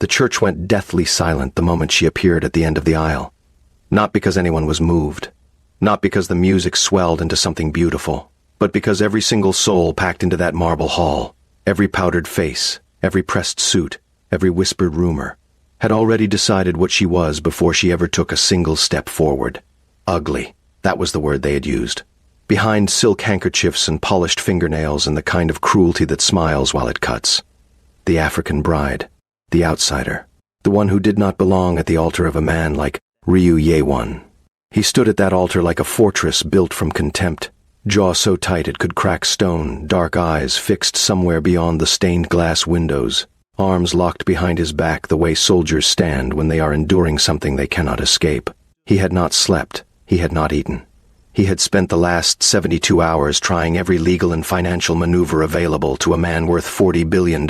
The church went deathly silent the moment she appeared at the end of the aisle. Not because anyone was moved, not because the music swelled into something beautiful, but because every single soul packed into that marble hall, every powdered face, every pressed suit, every whispered rumor, had already decided what she was before she ever took a single step forward. Ugly, that was the word they had used. Behind silk handkerchiefs and polished fingernails and the kind of cruelty that smiles while it cuts. The African bride, the outsider, the one who did not belong at the altar of a man like Ryu Ye-won. He stood at that altar like a fortress built from contempt, jaw so tight it could crack stone, dark eyes fixed somewhere beyond the stained glass windows, arms locked behind his back the way soldiers stand when they are enduring something they cannot escape. He had not slept, he had not eaten. He had spent the last 72 hours trying every legal and financial maneuver available to a man worth $40 billion,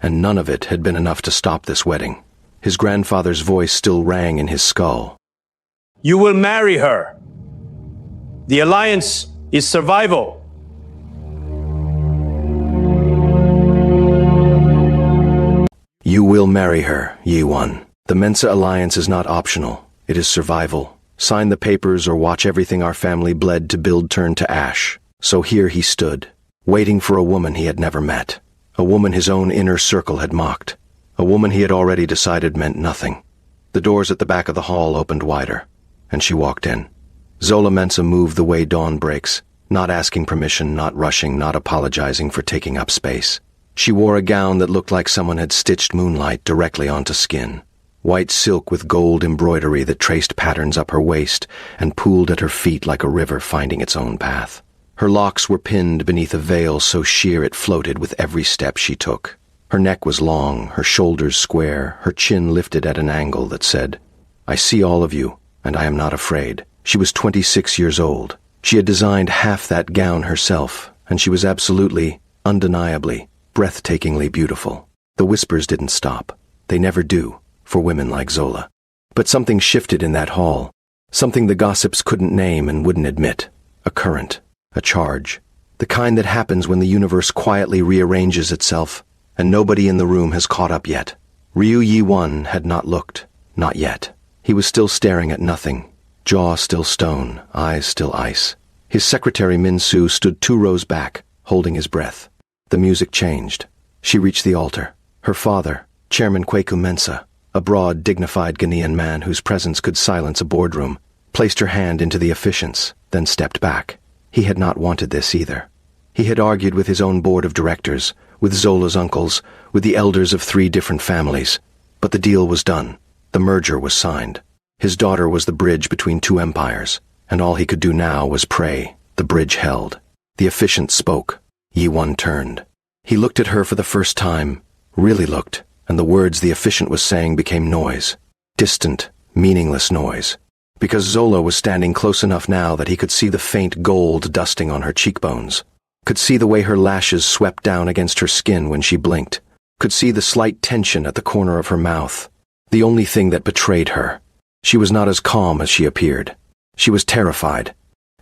and none of it had been enough to stop this wedding. His grandfather's voice still rang in his skull. You will marry her. The alliance is survival. You will marry her, Ye-won. The Mensa alliance is not optional. It is survival. Sign the papers or watch everything our family bled to build turn to ash. So here he stood, waiting for a woman he had never met. A woman his own inner circle had mocked. A woman he had already decided meant nothing. The doors at the back of the hall opened wider, and she walked in. Zola Mensa moved the way dawn breaks, not asking permission, not rushing, not apologizing for taking up space. She wore a gown that looked like someone had stitched moonlight directly onto skin. White silk with gold embroidery that traced patterns up her waist and pooled at her feet like a river finding its own path. Her locks were pinned beneath a veil so sheer it floated with every step she took. Her neck was long, her shoulders square, her chin lifted at an angle that said, "I see all of you, and I am not afraid." She was 26 years old. She had designed half that gown herself, and she was absolutely, undeniably, breathtakingly beautiful. The whispers didn't stop. They never do, for women like Zola. But something shifted in that hall, something the gossips couldn't name and wouldn't admit. A current, a charge, the kind that happens when the universe quietly rearranges itself, and nobody in the room has caught up yet. Ryu Ye-won had not looked, not yet. He was still staring at nothing, jaw still stone, eyes still ice. His secretary Min-soo stood 2 rows back, holding his breath. The music changed. She reached the altar. Her father, Chairman Kwaku Mensah, a broad, dignified Ghanaian man whose presence could silence a boardroom, placed her hand into the officiants, then stepped back. He had not wanted this either. He had argued with his own board of directors, with Zola's uncles, with the elders of 3 different families. But the deal was done. The merger was signed. His daughter was the bridge between 2 empires, and all he could do now was pray. The bridge held. The officiant spoke. Ye-won turned. He looked at her for the first time, really looked, and the words the officiant was saying became noise. Distant, meaningless noise. Because Zola was standing close enough now that he could see the faint gold dusting on her cheekbones, could see the way her lashes swept down against her skin when she blinked, could see the slight tension at the corner of her mouth, the only thing that betrayed her. She was not as calm as she appeared. She was terrified,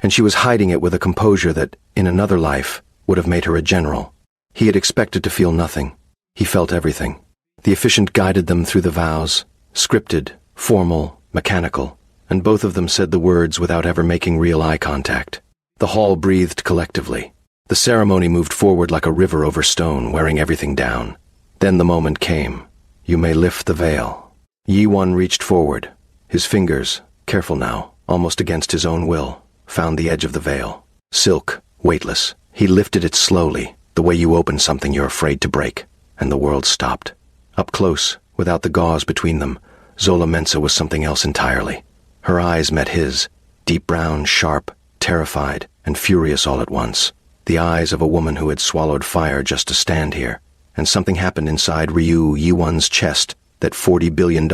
and she was hiding it with a composure that, in another life, would have made her a general. He had expected to feel nothing. He felt everything. The officiant guided them through the vows, scripted, formal, mechanical, and both of them said the words without ever making real eye contact. The hall breathed collectively. The ceremony moved forward like a river over stone, wearing everything down. Then the moment came. You may lift the veil. Ye-won reached forward. His fingers, careful now, almost against his own will, found the edge of the veil. Silk, weightless. He lifted it slowly, the way you open something you're afraid to break, and the world stopped. Up close, without the gauze between them, Zola Mensa was something else entirely. Her eyes met his, deep brown, sharp, terrified, and furious all at once. The eyes of a woman who had swallowed fire just to stand here. And something happened inside Ryu Ye-won's chest that $40 billion,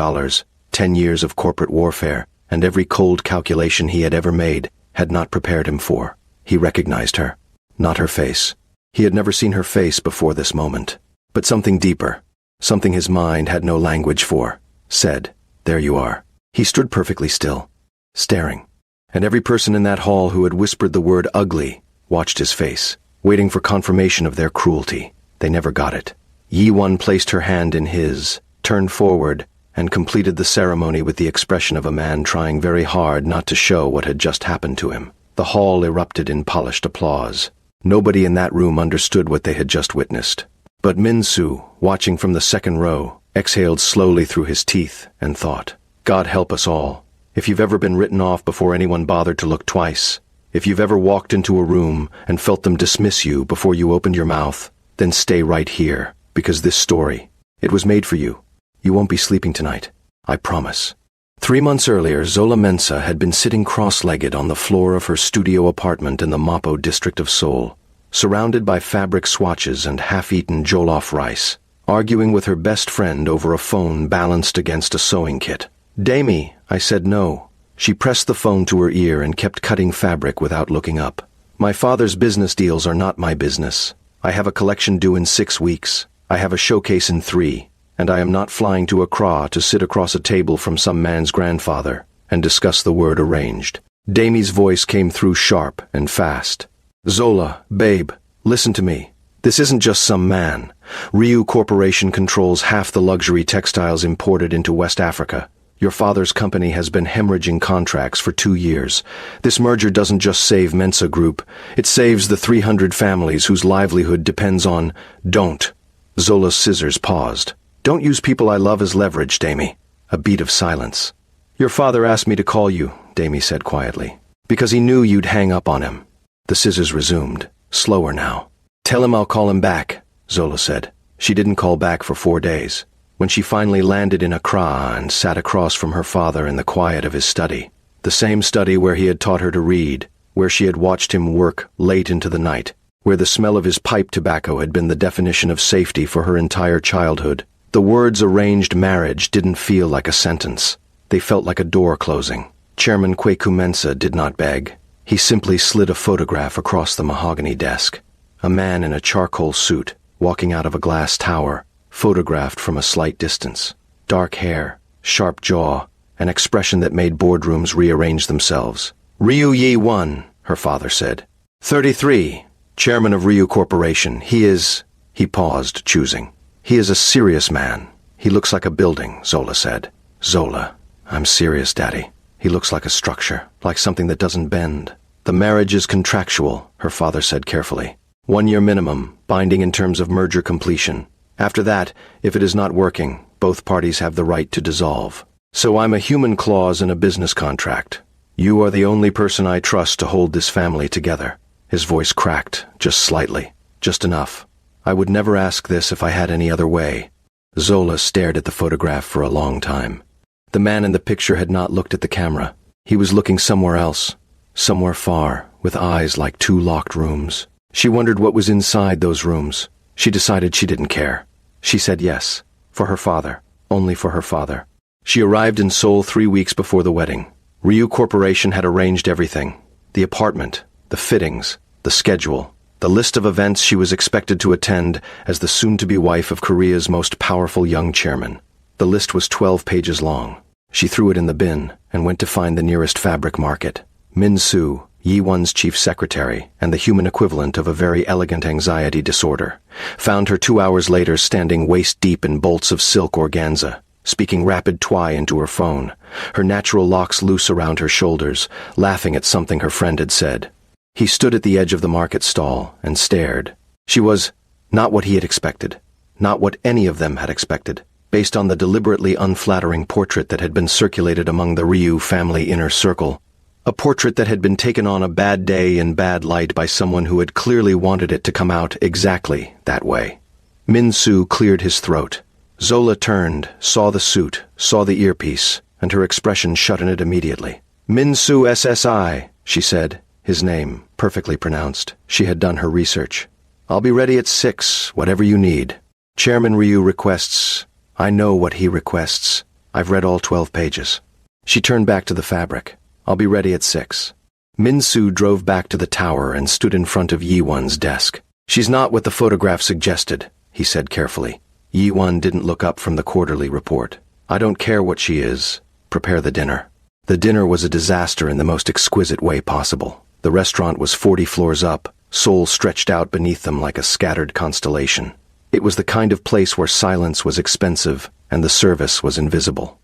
10 years of corporate warfare, and every cold calculation he had ever made had not prepared him for. He recognized her. Not her face. He had never seen her face before this moment. But something deeper, something his mind had no language for, said, "There you are." He stood perfectly still, staring. And every person in that hall who had whispered the word ugly watched his face, waiting for confirmation of their cruelty. They never got it. Ye-won placed her hand in his, turned forward, and completed the ceremony with the expression of a man trying very hard not to show what had just happened to him. The hall erupted in polished applause. Nobody in that room understood what they had just witnessed. But Min-soo, watching from the second row, exhaled slowly through his teeth and thought, God help us all. If you've ever been written off before anyone bothered to look twice, if you've ever walked into a room and felt them dismiss you before you opened your mouth, then stay right here, because this story, it was made for you. You won't be sleeping tonight, I promise. 3 months earlier, Zola Mensah had been sitting cross-legged on the floor of her studio apartment in the Mapo district of Seoul, surrounded by fabric swatches and half-eaten jollof rice, arguing with her best friend over a phone balanced against a sewing kit. Damie, I said no. She pressed the phone to her ear and kept cutting fabric without looking up. My father's business deals are not my business. I have a collection due in 6 weeks. I have a showcase in 3. And I am not flying to Accra to sit across a table from some man's grandfather and discuss the word arranged. Damie's voice came through sharp and fast. Zola, babe, listen to me. This isn't just some man. Ryu Corporation controls half the luxury textiles imported into West Africa. Your father's company has been hemorrhaging contracts for 2 years. This merger doesn't just save Mensah Group. It saves the 300 families whose livelihood depends on... Don't. Zola's scissors paused. Don't use people I love as leverage, Damie. A beat of silence. Your father asked me to call you, Damie said quietly, because he knew you'd hang up on him. The scissors resumed, slower now. Tell him I'll call him back, Zola said. She didn't call back for 4 days. When she finally landed in Accra and sat across from her father in the quiet of his study, the same study where he had taught her to read, where she had watched him work late into the night, where the smell of his pipe tobacco had been the definition of safety for her entire childhood, the words arranged marriage didn't feel like a sentence. They felt like a door closing. Chairman Kwaku Mensah did not beg. He simply slid a photograph across the mahogany desk. A man in a charcoal suit, walking out of a glass tower, photographed from a slight distance. Dark hair, sharp jaw, an expression that made boardrooms rearrange themselves. Ryu Yi-won, her father said. 33, chairman of Ryu Corporation. He paused, choosing. He is a serious man. He looks like a building, Zola said. Zola, I'm serious, Daddy. He looks like a structure, like something that doesn't bend. The marriage is contractual, her father said carefully. 1 year minimum, binding in terms of merger completion. After that, if it is not working, both parties have the right to dissolve. So I'm a human clause in a business contract. You are the only person I trust to hold this family together. His voice cracked, just slightly, just enough. I would never ask this if I had any other way. Zola stared at the photograph for a long time. The man in the picture had not looked at the camera. He was looking somewhere else, somewhere far, with eyes like 2 locked rooms. She wondered what was inside those rooms. She decided she didn't care. She said yes, for her father, only for her father. She arrived in Seoul 3 weeks before the wedding. Ryu Corporation had arranged everything. The apartment, the fittings, the schedule, the list of events she was expected to attend as the soon-to-be wife of Korea's most powerful young chairman. The list was 12 pages long. She threw it in the bin and went to find the nearest fabric market. Min-soo, Yi-won's chief secretary and the human equivalent of a very elegant anxiety disorder, found her 2 hours later standing waist-deep in bolts of silk organza, speaking rapid twi into her phone, her natural locks loose around her shoulders, laughing at something her friend had said. He stood at the edge of the market stall and stared. She was not what he had expected, not what any of them had expected, based on the deliberately unflattering portrait that had been circulated among the Ryu family inner circle, a portrait that had been taken on a bad day in bad light by someone who had clearly wanted it to come out exactly that way. Min-soo cleared his throat. Zola turned, saw the suit, saw the earpiece, and her expression shut in it immediately. Min-soo SSI, she said. His name, perfectly pronounced. She had done her research. I'll be ready at 6, whatever you need. Chairman Ryu requests. I know what he requests. I've read all 12 pages. She turned back to the fabric. I'll be ready at 6. Min-soo drove back to the tower and stood in front of Yi-won's desk. She's not what the photograph suggested, he said carefully. Yi-won didn't look up from the quarterly report. I don't care what she is. Prepare the dinner. The dinner was a disaster in the most exquisite way possible. The restaurant was 40 floors up, Seoul stretched out beneath them like a scattered constellation. It was the kind of place where silence was expensive and the service was invisible.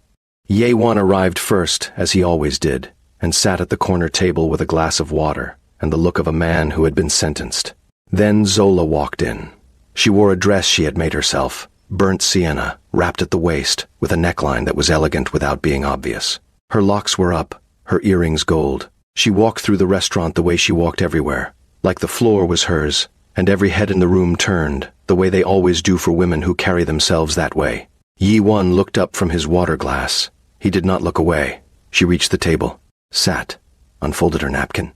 Ye-Wan arrived first, as he always did, and sat at the corner table with a glass of water and the look of a man who had been sentenced. Then Zola walked in. She wore a dress she had made herself, burnt sienna, wrapped at the waist, with a neckline that was elegant without being obvious. Her locks were up, her earrings gold. She walked through the restaurant the way she walked everywhere, like the floor was hers, and every head in the room turned, the way they always do for women who carry themselves that way. Ye-Wan looked up from his water glass. He did not look away. She reached the table, sat, unfolded her napkin.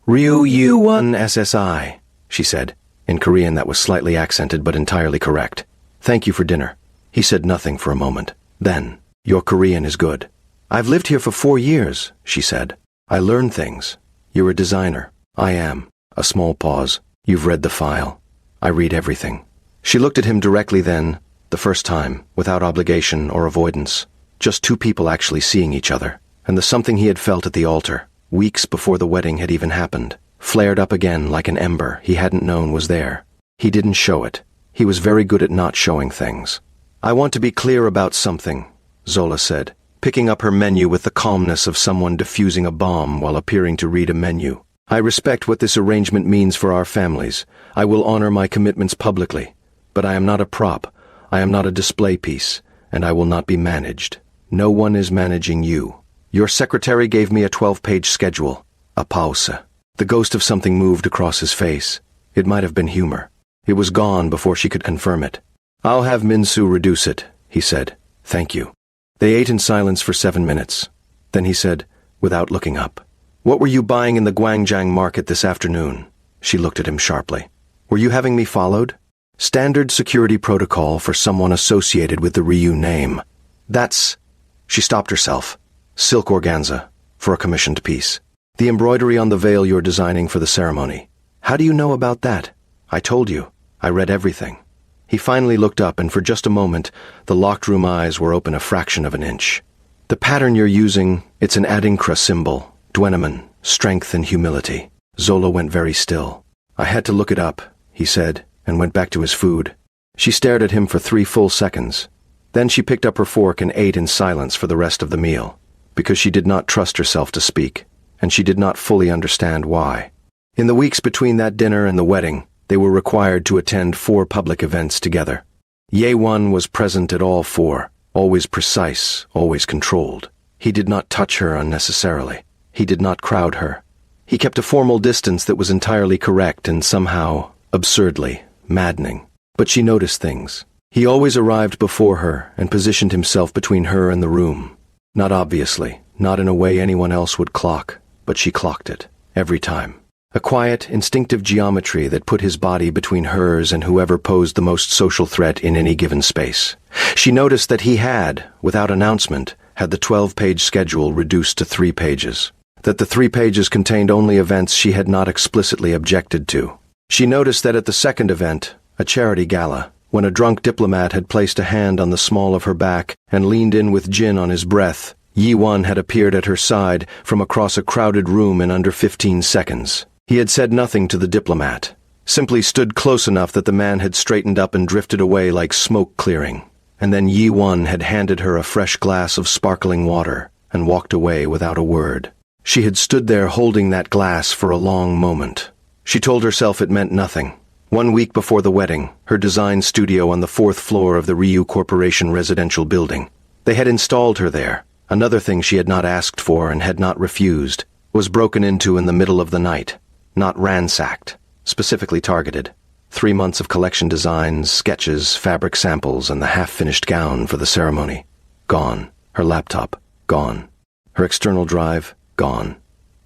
Ryu-Wan SSI, she said, in Korean that was slightly accented but entirely correct. Thank you for dinner. He said nothing for a moment. Then, your Korean is good. I've lived here for 4 years, she said. I learn things. You're a designer. I am. A small pause. You've read the file. I read everything. She looked at him directly then, the first time, without obligation or avoidance. Just two people actually seeing each other. And the something he had felt at the altar, weeks before the wedding had even happened, flared up again like an ember he hadn't known was there. He didn't show it. He was very good at not showing things. I want to be clear about something, Zola said, picking up her menu with the calmness of someone defusing a bomb while appearing to read a menu. I respect what this arrangement means for our families. I will honor my commitments publicly. But I am not a prop. I am not a display piece, and I will not be managed. No one is managing you. Your secretary gave me a 12-page schedule. A pause. The ghost of something moved across his face. It might have been humor. It was gone before she could confirm it. I'll have Min-Soo reduce it, he said. Thank you. They ate in silence for 7 minutes. Then he said, without looking up, What were you buying in the Guangzhang market this afternoon? She looked at him sharply. Were you having me followed? Standard security protocol for someone associated with the Ryu name. That's... She stopped herself. Silk organza, for a commissioned piece. The embroidery on the veil you're designing for the ceremony. How do you know about that? I told you. I read everything. He finally looked up, and for just a moment, the locked-room eyes were open a fraction of an inch. The pattern you're using, it's an Adinkra symbol. Dwenemen, strength and humility. Zola went very still. I had to look it up, he said, and went back to his food. She stared at him for 3 full seconds. Then she picked up her fork and ate in silence for the rest of the meal, because she did not trust herself to speak, and she did not fully understand why. In the weeks between that dinner and the wedding, they were required to attend 4 public events together. Ye-Wan was present at all 4, always precise, always controlled. He did not touch her unnecessarily. He did not crowd her. He kept a formal distance that was entirely correct and somehow, absurdly, maddening. But she noticed things. He always arrived before her and positioned himself between her and the room. Not obviously, not in a way anyone else would clock, but she clocked it, every time. A quiet, instinctive geometry that put his body between hers and whoever posed the most social threat in any given space. She noticed that he had, without announcement, had the 12-page schedule reduced to 3 pages. That the 3 pages contained only events she had not explicitly objected to. She noticed that at the second event, a charity gala, when a drunk diplomat had placed a hand on the small of her back and leaned in with gin on his breath, Ye-Wan had appeared at her side from across a crowded room in under 15 seconds. He had said nothing to the diplomat, simply stood close enough that the man had straightened up and drifted away like smoke clearing. And then Ye-Wan had handed her a fresh glass of sparkling water and walked away without a word. She had stood there holding that glass for a long moment. She told herself it meant nothing. 1 week before the wedding, her design studio on the 4th floor of the Ryu Corporation residential building. They had installed her there. Another thing she had not asked for and had not refused, was broken into in the middle of the night. Not ransacked, specifically targeted. 3 months of collection designs, sketches, fabric samples, and the half-finished gown for the ceremony. Gone. Her laptop. Gone. Her external drive. Gone.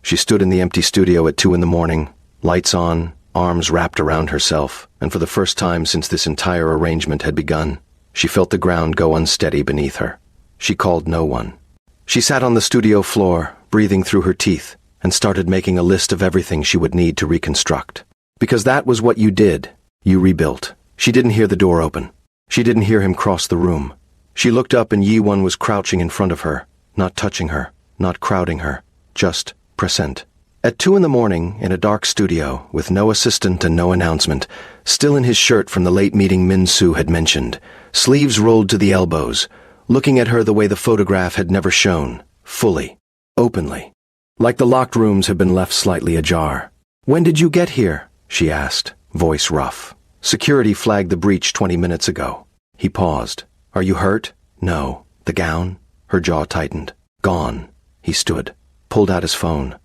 She stood in the empty studio at 2 in the morning, lights on, arms wrapped around herself, and for the first time since this entire arrangement had begun, she felt the ground go unsteady beneath her. She called no one. She sat on the studio floor, breathing through her teeth, and started making a list of everything she would need to reconstruct. Because that was what you did. You rebuilt. She didn't hear the door open. She didn't hear him cross the room. She looked up and Ye-Wan was crouching in front of her, not touching her, not crowding her, just present. At 2 in the morning, in a dark studio, with no assistant and no announcement, still in his shirt from the late meeting Min-soo had mentioned, sleeves rolled to the elbows, looking at her the way the photograph had never shown, fully, openly. Like the locked rooms had been left slightly ajar. "When did you get here?" she asked, voice rough. "Security flagged the breach 20 minutes ago." He paused. "Are you hurt?" "No." "The gown?" Her jaw tightened. "Gone." He stood, pulled out his phone,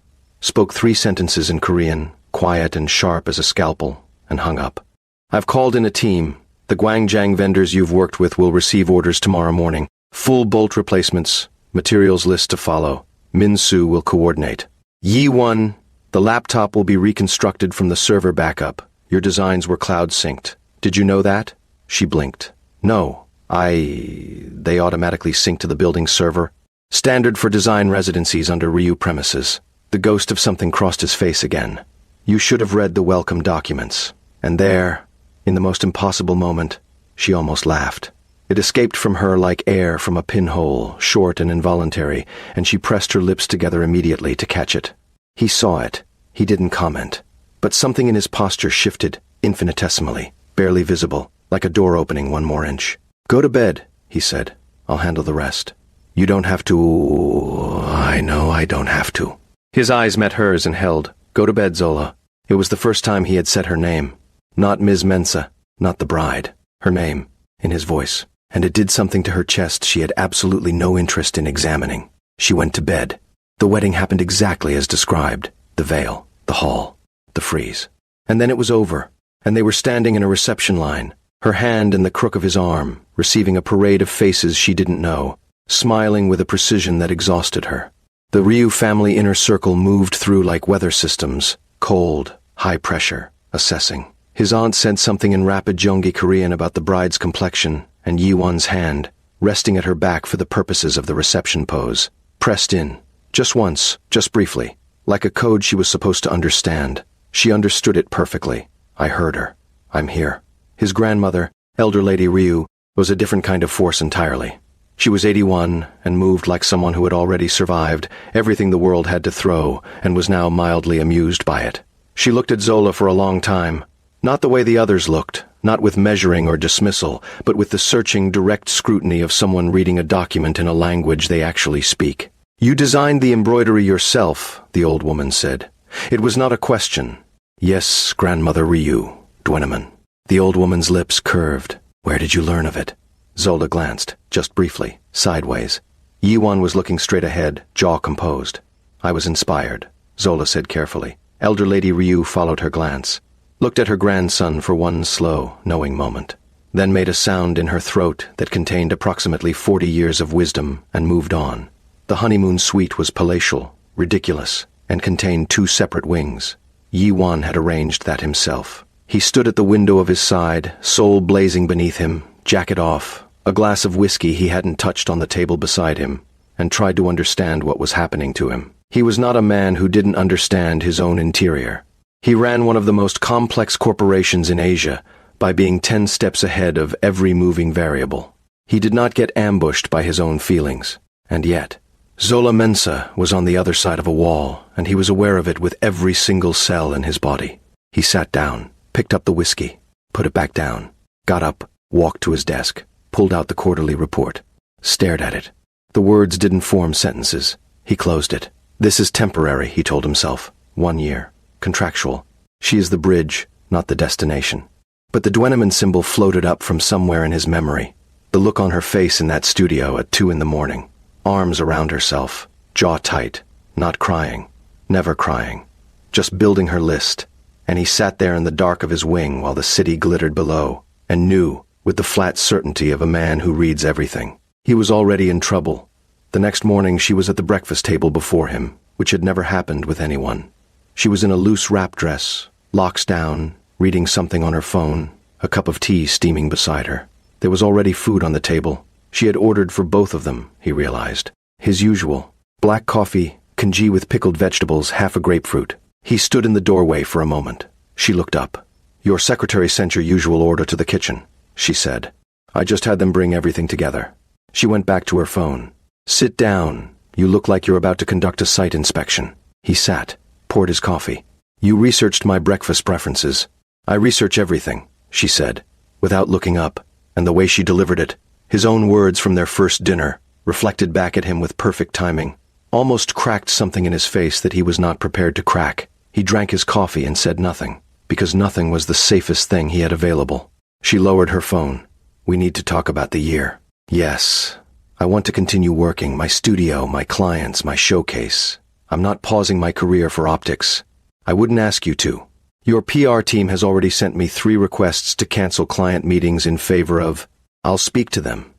spoke 3 sentences in Korean, quiet and sharp as a scalpel, and hung up. "I've called in a team. The Gwangjang vendors you've worked with will receive orders tomorrow morning. Full bolt replacements, materials list to follow. Min-soo will coordinate. Yi-won, the laptop will be reconstructed from the server backup. Your designs were cloud synced. Did you know that?" She blinked. "No. They automatically sync to the building server. Standard for design residencies under Ryu premises." The ghost of something crossed his face again. "You should have read the welcome documents." And there, in the most impossible moment, she almost laughed. It escaped from her like air from a pinhole, short and involuntary, and she pressed her lips together immediately to catch it. He saw it. He didn't comment. But something in his posture shifted, infinitesimally, barely visible, like a door opening 1 more inch. "Go to bed," he said. "I'll handle the rest." "You don't have to." "I know I don't have to." His eyes met hers and held. "Go to bed, Zola." It was the first time he had said her name. Not Ms. Mensa, not the bride. Her name, in his voice. And it did something to her chest she had absolutely no interest in examining. She went to bed. The wedding happened exactly as described. The veil, the hall, the frieze. And then it was over, and they were standing in a reception line, her hand in the crook of his arm, receiving a parade of faces she didn't know, smiling with a precision that exhausted her. The Ryu family inner circle moved through like weather systems, cold, high pressure, assessing. His aunt said something in rapid Gyeonggi Korean about the bride's complexion, and Yi-won's hand, resting at her back for the purposes of the reception pose, pressed in, just once, just briefly, like a code she was supposed to understand. She understood it perfectly. I heard her. I'm here. His grandmother, Elder Lady Ryu, was a different kind of force entirely. She was 81 and moved like someone who had already survived everything the world had to throw and was now mildly amused by it. She looked at Zola for a long time, not the way the others looked, not with measuring or dismissal, but with the searching, direct scrutiny of someone reading a document in a language they actually speak. "You designed the embroidery yourself," the old woman said. It was not a question. "Yes, Grandmother Ryu, Dweneman." The old woman's lips curved. "Where did you learn of it?" Zola glanced, just briefly, sideways. Yi-won was looking straight ahead, jaw composed. "I was inspired," Zola said carefully. Elder Lady Ryu followed her glance, looked at her grandson for one slow, knowing moment, then made a sound in her throat that contained approximately 40 years of wisdom and moved on. The honeymoon suite was palatial, ridiculous, and contained 2 separate wings. Yi-won had arranged that himself. He stood at the window of his side, soul blazing beneath him, jacket off, a glass of whiskey he hadn't touched on the table beside him, and tried to understand what was happening to him. He was not a man who didn't understand his own interior. He ran one of the most complex corporations in Asia by being 10 steps ahead of every moving variable. He did not get ambushed by his own feelings, and yet, Zola Mensa was on the other side of a wall, and he was aware of it with every single cell in his body. He sat down, picked up the whiskey, put it back down, got up, walked to his desk, pulled out the quarterly report, stared at it. The words didn't form sentences. He closed it. "This is temporary," he told himself. 1 year. Contractual. She is the bridge, not the destination. But the Dweneman symbol floated up from somewhere in his memory. The look on her face in that studio at 2 in the morning. Arms around herself, jaw tight, not crying, never crying, just building her list. And he sat there in the dark of his wing while the city glittered below, and knew, with the flat certainty of a man who reads everything. He was already in trouble. The next morning she was at the breakfast table before him, which had never happened with anyone. She was in a loose wrap dress, locks down, reading something on her phone, a cup of tea steaming beside her. There was already food on the table. She had ordered for both of them, he realized. His usual. Black coffee, congee with pickled vegetables, half a grapefruit. He stood in the doorway for a moment. She looked up. "Your secretary sent your usual order to the kitchen," she said. "I just had them bring everything together." She went back to her phone. "Sit down. You look like you're about to conduct a site inspection." He sat, poured his coffee. You researched my breakfast preferences. I research everything, she said, without looking up, and the way she delivered it, his own words from their first dinner, reflected back at him with perfect timing, almost cracked something in his face that he was not prepared to crack. He drank his coffee and said nothing, because nothing was the safest thing he had available. She lowered her phone. We need to talk about the year. Yes. I want to continue working, my studio, my clients, my showcase. I'm not pausing my career for optics. I wouldn't ask you to. Your PR team has already sent me 3 requests to cancel client meetings in favor of... I'll speak to them.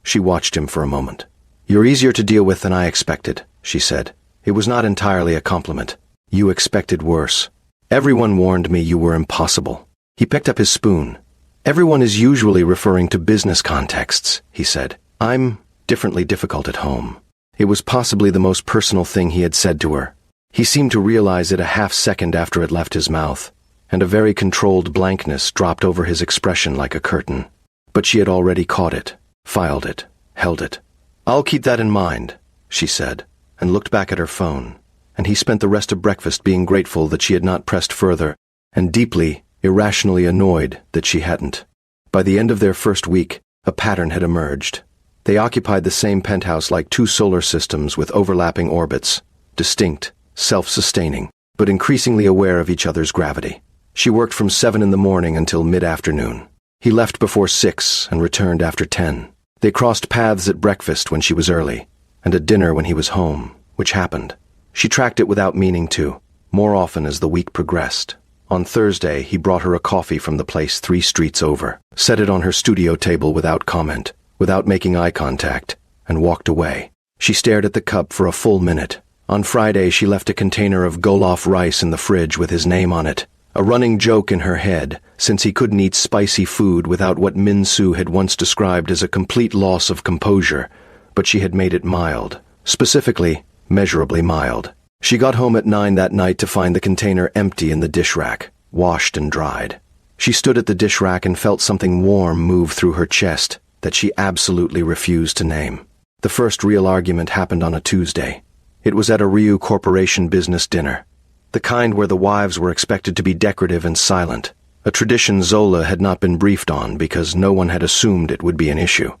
She watched him for a moment. You're easier to deal with than I expected, she said. It was not entirely a compliment. You expected worse. Everyone warned me you were impossible. He picked up his spoon. Everyone is usually referring to business contexts, he said. I'm differently difficult at home. It was possibly the most personal thing he had said to her. He seemed to realize it a half-second after it left his mouth, and a very controlled blankness dropped over his expression like a curtain. But she had already caught it, filed it, held it. I'll keep that in mind, she said, and looked back at her phone, and he spent the rest of breakfast being grateful that she had not pressed further, and deeply, irrationally annoyed that she hadn't. By the end of their first week, a pattern had emerged. They occupied the same penthouse like 2 solar systems with overlapping orbits, distinct, self-sustaining, but increasingly aware of each other's gravity. She worked from 7 in the morning until mid-afternoon. He left before 6 and returned after 10. They crossed paths at breakfast when she was early, and at dinner when he was home, which happened. She tracked it without meaning to, more often as the week progressed. On Thursday, he brought her a coffee from the place 3 streets over, set it on her studio table without comment, without making eye contact, and walked away. She stared at the cup for a full minute. On Friday, she left a container of Golof rice in the fridge with his name on it, a running joke in her head, since he couldn't eat spicy food without what Min-Soo had once described as a complete loss of composure, but she had made it mild, specifically, measurably mild. She got home at 9 that night to find the container empty in the dish rack, washed and dried. She stood at the dish rack and felt something warm move through her chest that she absolutely refused to name. The first real argument happened on a Tuesday. It was at a Ryu Corporation business dinner, the kind where the wives were expected to be decorative and silent, a tradition Zola had not been briefed on because no one had assumed it would be an issue.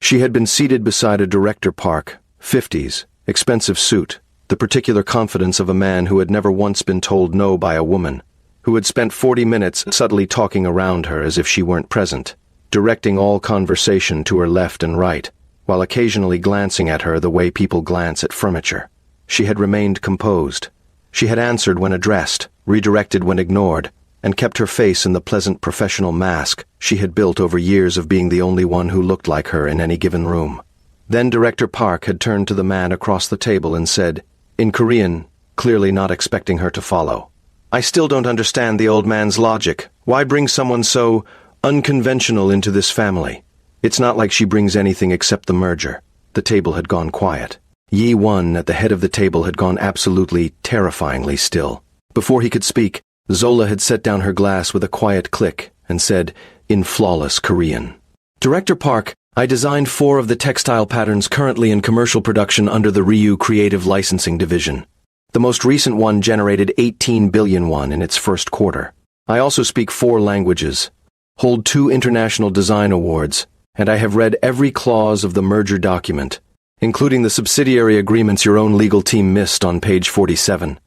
She had been seated beside a Director Park, 50s, expensive suit, the particular confidence of a man who had never once been told no by a woman, who had spent 40 minutes subtly talking around her as if she weren't present, directing all conversation to her left and right, while occasionally glancing at her the way people glance at furniture. She had remained composed. She had answered when addressed, redirected when ignored, and kept her face in the pleasant professional mask she had built over years of being the only one who looked like her in any given room. Then Director Park had turned to the man across the table and said, in Korean, clearly not expecting her to follow, I still don't understand the old man's logic. Why bring someone so unconventional into this family? It's not like she brings anything except the merger. The table had gone quiet. Yi-Won at the head of the table had gone absolutely, terrifyingly still. Before he could speak, Zola had set down her glass with a quiet click and said, in flawless Korean, Director Park, I designed 4 of the textile patterns currently in commercial production under the Ryu Creative Licensing Division. The most recent one generated 18 billion won in its first quarter. I also speak 4 languages, hold 2 international design awards, and I have read every clause of the merger document, including the subsidiary agreements your own legal team missed on page 47.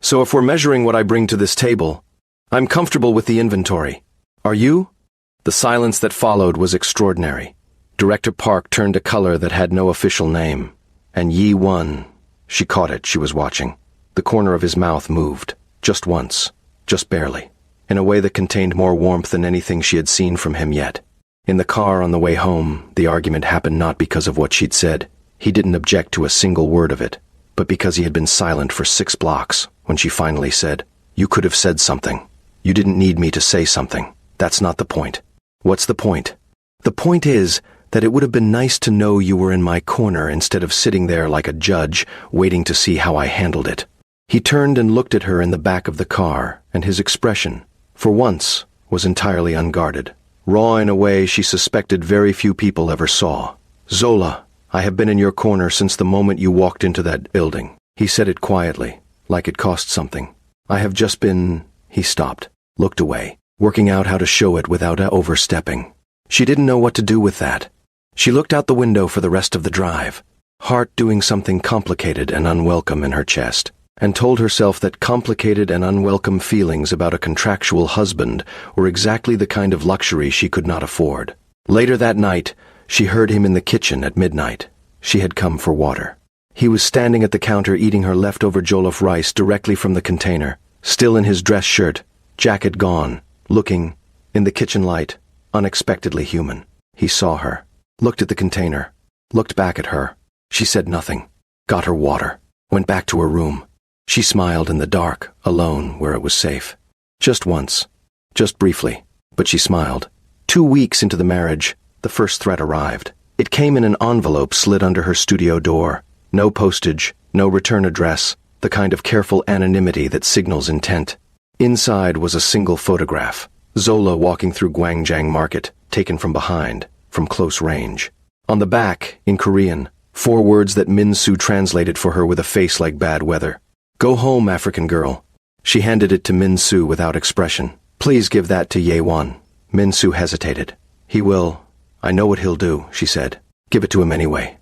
So if we're measuring what I bring to this table, I'm comfortable with the inventory. Are you? The silence that followed was extraordinary. Director Park turned a color that had no official name, and Yi-Won, she caught it, she was watching. The corner of his mouth moved, just once, just barely, in a way that contained more warmth than anything she had seen from him yet. In the car on the way home, the argument happened not because of what she'd said. He didn't object to a single word of it, but because he had been silent for 6 blocks when she finally said, You could have said something. You didn't need me to say something. That's not the point. What's the point? The point is that it would have been nice to know you were in my corner instead of sitting there like a judge, waiting to see how I handled it. He turned and looked at her in the back of the car, and his expression, for once, was entirely unguarded, raw in a way she suspected very few people ever saw. Zola, I have been in your corner since the moment you walked into that building. He said it quietly, like it cost something. I have just been... He stopped, looked away, working out how to show it without overstepping. She didn't know what to do with that. She looked out the window for the rest of the drive, heart doing something complicated and unwelcome in her chest, and told herself that complicated and unwelcome feelings about a contractual husband were exactly the kind of luxury she could not afford. Later that night, she heard him in the kitchen at midnight. She had come for water. He was standing at the counter eating her leftover jollof rice directly from the container, still in his dress shirt, jacket gone, looking, in the kitchen light, unexpectedly human. He saw her, looked at the container, looked back at her. She said nothing, got her water, went back to her room. She smiled in the dark, alone, where it was safe. Just once, just briefly, but she smiled. 2 weeks into the marriage, the first threat arrived. It came in an envelope slid under her studio door. No postage, no return address, the kind of careful anonymity that signals intent. Inside was a single photograph. Zola walking through Gwangjang Market, taken from behind, from close range. On the back, in Korean, 4 words that Min-soo translated for her with a face like bad weather. "Go home, African girl." She handed it to Min-soo without expression. "Please give that to Ye-won." Min-soo hesitated. "He will. I know what he'll do," she said. "Give it to him anyway."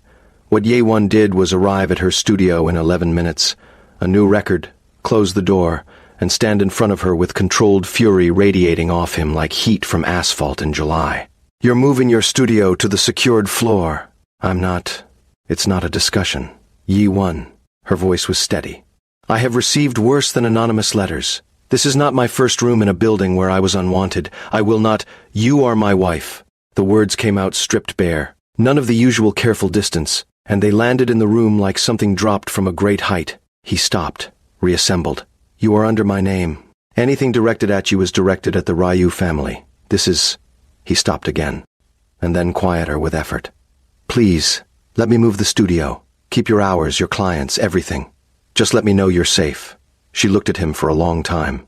What Ye-won did was arrive at her studio in 11 minutes, a new record, close the door, and stand in front of her with controlled fury radiating off him like heat from asphalt in July. "You're moving your studio to the secured floor." "I'm not. It's not a discussion." Ye-won. Her voice was steady. "I have received worse than anonymous letters. This is not my first room in a building where I was unwanted. I will not. You are my wife." The words came out stripped bare, none of the usual careful distance, and they landed in the room like something dropped from a great height. He stopped, reassembled. "You are under my name. Anything directed at you is directed at the Ryu family. This is..." He stopped again, and then quieter with effort. "Please, let me move the studio. Keep your hours, your clients, everything. Just let me know you're safe." She looked at him for a long time.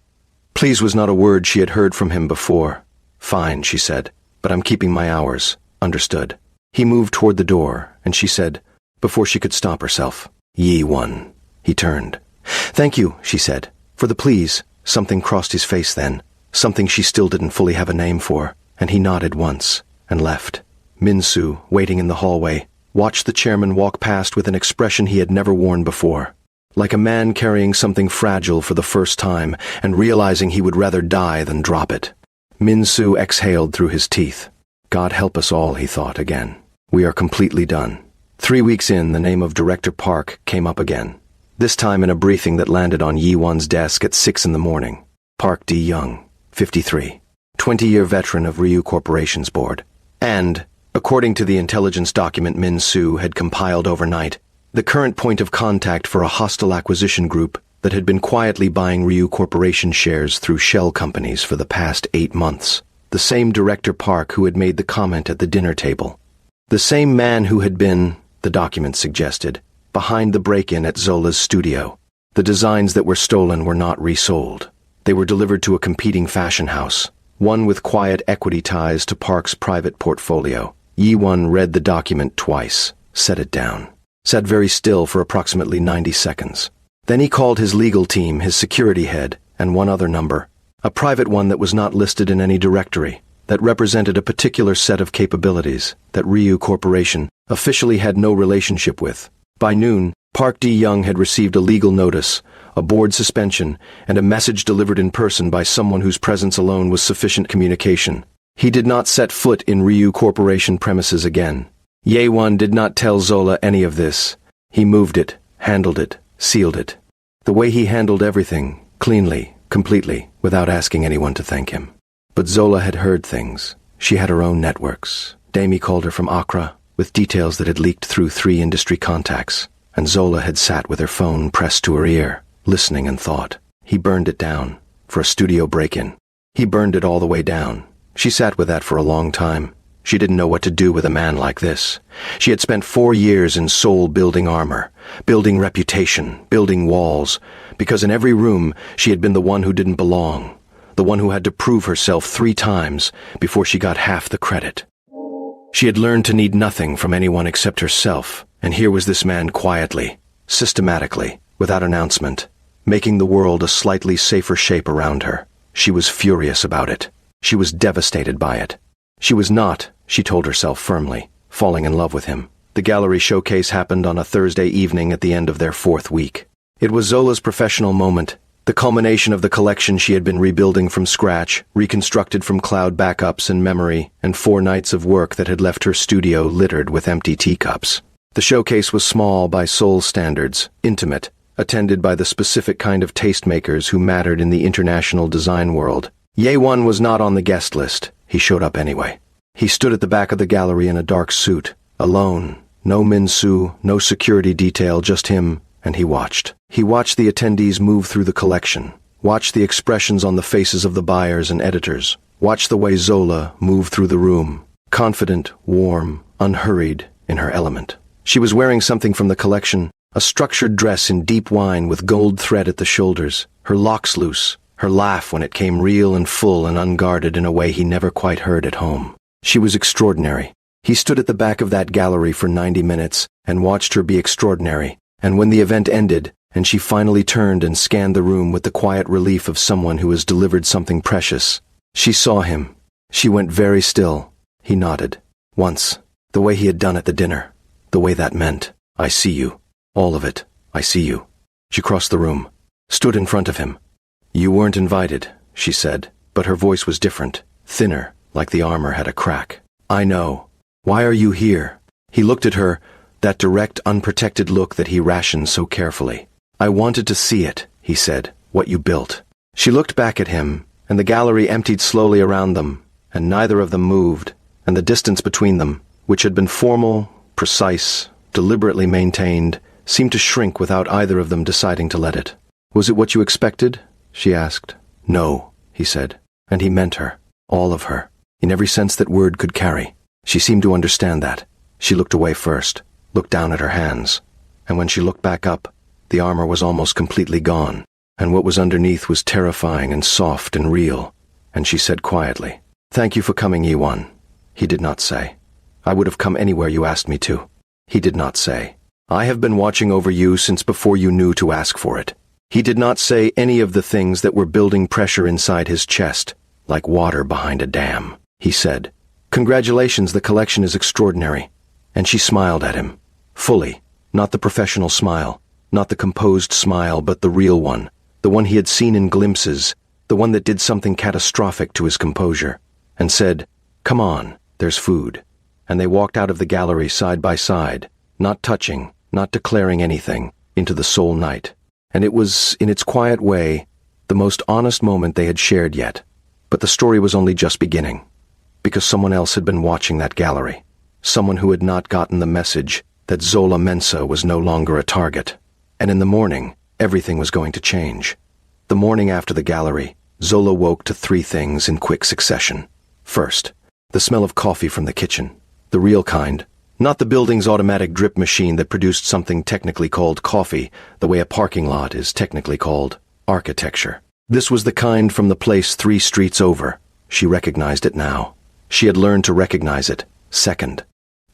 Please was not a word she had heard from him before. "Fine," she said, "but I'm keeping my hours. Understood." He moved toward the door, and she said, before she could stop herself, "Ye-won." He turned. "Thank you," she said, "for the please." Something crossed his face then, something she still didn't fully have a name for, and he nodded once, and left. Min-soo, waiting in the hallway, watched the chairman walk past with an expression he had never worn before. Like a man carrying something fragile for the first time and realizing he would rather die than drop it. Min-soo exhaled through his teeth. God help us all, he thought again. We are completely done. 3 weeks in, the name of Director Park came up again. This time in a briefing that landed on Ye-won's desk at 6 in the morning. Park D-young, 53, 20-year veteran of Ryu Corporation's board. And, according to the intelligence document Min-soo had compiled overnight, the current point of contact for a hostile acquisition group that had been quietly buying Ryu Corporation shares through shell companies for the past 8 months. The same Director Park who had made the comment at the dinner table. The same man who had been, the document suggested, behind the break-in at Zola's studio. The designs that were stolen were not resold. They were delivered to a competing fashion house, one with quiet equity ties to Park's private portfolio. Ye-won read the document twice, set it down. Sat very still for approximately 90 seconds. Then he called his legal team, his security head, and one other number, a private one that was not listed in any directory, that represented a particular set of capabilities that Ryu Corporation officially had no relationship with. By noon, Park D-young had received a legal notice, a board suspension, and a message delivered in person by someone whose presence alone was sufficient communication. He did not set foot in Ryu Corporation premises again. Ye-won did not tell Zola any of this. He moved it, handled it, sealed it. The way he handled everything, cleanly, completely, without asking anyone to thank him. But Zola had heard things. She had her own networks. Damie called her from Accra, with details that had leaked through 3 industry contacts, and Zola had sat with her phone pressed to her ear, listening and thought. He burned it down, for a studio break-in. He burned it all the way down. She sat with that for a long time. She didn't know what to do with a man like this. She had spent 4 years in Seoul building armor, building reputation, building walls, because in every room she had been the one who didn't belong, the one who had to prove herself 3 times before she got half the credit. She had learned to need nothing from anyone except herself, and here was this man quietly, systematically, without announcement, making the world a slightly safer shape around her. She was furious about it. She was devastated by it. She was not, she told herself firmly, falling in love with him. The gallery showcase happened on a Thursday evening at the end of their 4th week. It was Zola's professional moment, the culmination of the collection she had been rebuilding from scratch, reconstructed from cloud backups and memory, and 4 nights of work that had left her studio littered with empty teacups. The showcase was small by Seoul standards, intimate, attended by the specific kind of tastemakers who mattered in the international design world. Ye-won was not on the guest list. He showed up anyway. He stood at the back of the gallery in a dark suit, alone. No Min-soo, no security detail, just him, and he watched. He watched the attendees move through the collection, watched the expressions on the faces of the buyers and editors, watched the way Zola moved through the room, confident, warm, unhurried, in her element. She was wearing something from the collection, a structured dress in deep wine with gold thread at the shoulders, her locks loose, her laugh when it came real and full and unguarded in a way he never quite heard at home. She was extraordinary. He stood at the back of that gallery for 90 minutes and watched her be extraordinary, and when the event ended, and she finally turned and scanned the room with the quiet relief of someone who has delivered something precious, she saw him. She went very still. He nodded. Once, the way he had done at the dinner, the way that meant, I see you. All of it. I see you. She crossed the room, stood in front of him. You weren't invited, she said, but her voice was different, thinner, like the armor had a crack. I know. Why are you here? He looked at her, that direct, unprotected look that he rationed so carefully. I wanted to see it, he said, what you built. She looked back at him, and the gallery emptied slowly around them, and neither of them moved, and the distance between them, which had been formal, precise, deliberately maintained, seemed to shrink without either of them deciding to let it. Was it what you expected? She asked. No, he said, and he meant her, all of her, in every sense that word could carry. She seemed to understand that. She looked away first, looked down at her hands, and when she looked back up, the armor was almost completely gone, and what was underneath was terrifying and soft and real, and she said quietly, Thank you for coming, Ye-won. He did not say. I would have come anywhere you asked me to. He did not say. I have been watching over you since before you knew to ask for it. He did not say any of the things that were building pressure inside his chest, like water behind a dam. He said, Congratulations, the collection is extraordinary. And she smiled at him. Fully, not the professional smile, not the composed smile, but the real one, the one he had seen in glimpses, the one that did something catastrophic to his composure, and said, Come on, there's food. And they walked out of the gallery side by side, not touching, not declaring anything, into the Seoul night. And it was, in its quiet way, the most honest moment they had shared yet. But the story was only just beginning, because someone else had been watching that gallery, someone who had not gotten the message that Zola Mensa was no longer a target. And in the morning, everything was going to change. The morning after the gallery, Zola woke to 3 things in quick succession. First, the smell of coffee from the kitchen, the real kind, not the building's automatic drip machine that produced something technically called coffee, the way a parking lot is technically called architecture. This was the kind from the place 3 streets over. She recognized it now. She had learned to recognize it. Second,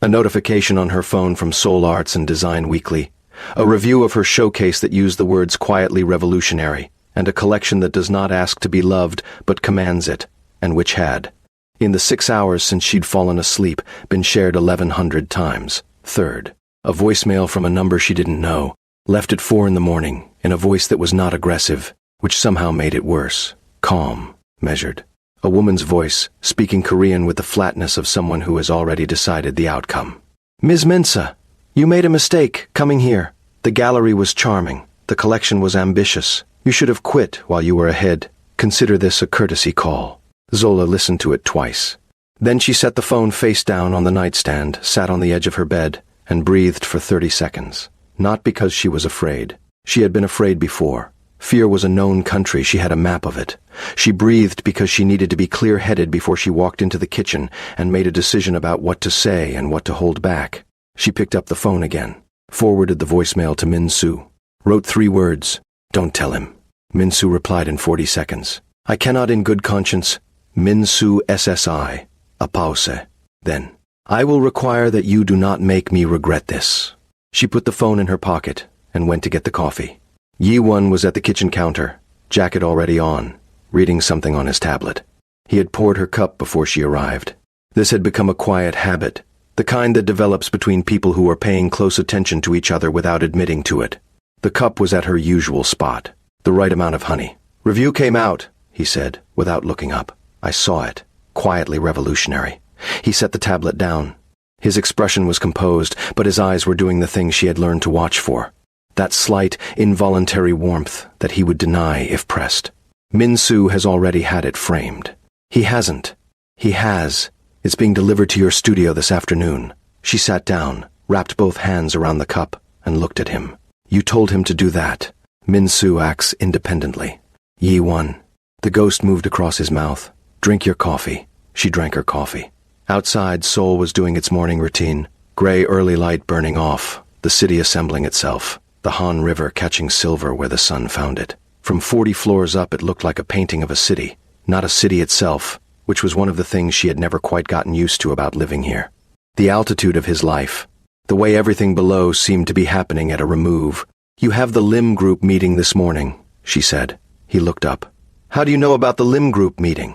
a notification on her phone from Seoul Arts and Design Weekly, a review of her showcase that used the words quietly revolutionary, and a collection that does not ask to be loved but commands it, and which had, in the 6 hours since she'd fallen asleep, been shared 1,100 times. Third, a voicemail from a number she didn't know, left at 4 a.m, in a voice that was not aggressive, which somehow made it worse. Calm, measured. A woman's voice, speaking Korean with the flatness of someone who has already decided the outcome. Ms. Mensa, you made a mistake coming here. The gallery was charming. The collection was ambitious. You should have quit while you were ahead. Consider this a courtesy call. Zola listened to it twice. Then she set the phone face down on the nightstand, sat on the edge of her bed, and breathed for 30 seconds. Not because she was afraid. She had been afraid before. Fear was a known country. She had a map of it. She breathed because she needed to be clear-headed before she walked into the kitchen and made a decision about what to say and what to hold back. She picked up the phone again, forwarded the voicemail to Min-soo, wrote 3 words, Don't tell him. Min-soo replied in 40 seconds. I cannot in good conscience. Min-soo SSI. A pause. Then, I will require that you do not make me regret this. She put the phone in her pocket and went to get the coffee. Yi-Won was at the kitchen counter, jacket already on, reading something on his tablet. He had poured her cup before she arrived. This had become a quiet habit, the kind that develops between people who are paying close attention to each other without admitting to it. The cup was at her usual spot, the right amount of honey. "Review came out," he said, without looking up. "I saw it. Quietly revolutionary." He set the tablet down. His expression was composed, but his eyes were doing the thing she had learned to watch for. That slight, involuntary warmth that he would deny if pressed. Min-soo has already had it framed. He hasn't. He has. It's being delivered to your studio this afternoon. She sat down, wrapped both hands around the cup, and looked at him. "You told him to do that." Min-soo acts independently. Yi-Won. The ghost moved across his mouth. "Drink your coffee." She drank her coffee. Outside, Seoul was doing its morning routine. Gray early light burning off, the city assembling itself, the Han River catching silver where the sun found it. From 40 floors up it looked like a painting of a city, not a city itself, which was one of the things she had never quite gotten used to about living here. The altitude of his life, the way everything below seemed to be happening at a remove. "You have the Lim Group meeting this morning," she said. He looked up. "How do you know about the Lim Group meeting?"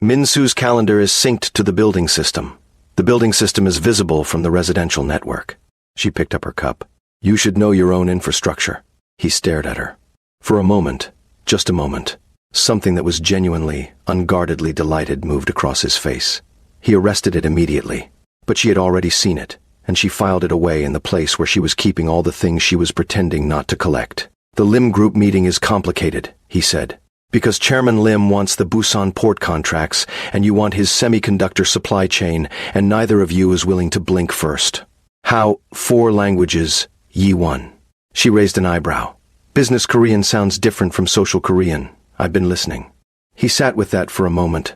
"Min-soo's calendar is synced to the building system. The building system is visible from the residential network." She picked up her cup. "You should know your own infrastructure." He stared at her. For a moment, just a moment, something that was genuinely, unguardedly delighted moved across his face. He arrested it immediately, but she had already seen it, and she filed it away in the place where she was keeping all the things she was pretending not to collect. "The Lim Group meeting is complicated," he said, "because Chairman Lim wants the Busan port contracts, and you want his semiconductor supply chain, and neither of you is willing to blink first." "How 4 languages, Yi-Won?" She raised an eyebrow. "Business Korean sounds different from social Korean. I've been listening." He sat with that for a moment.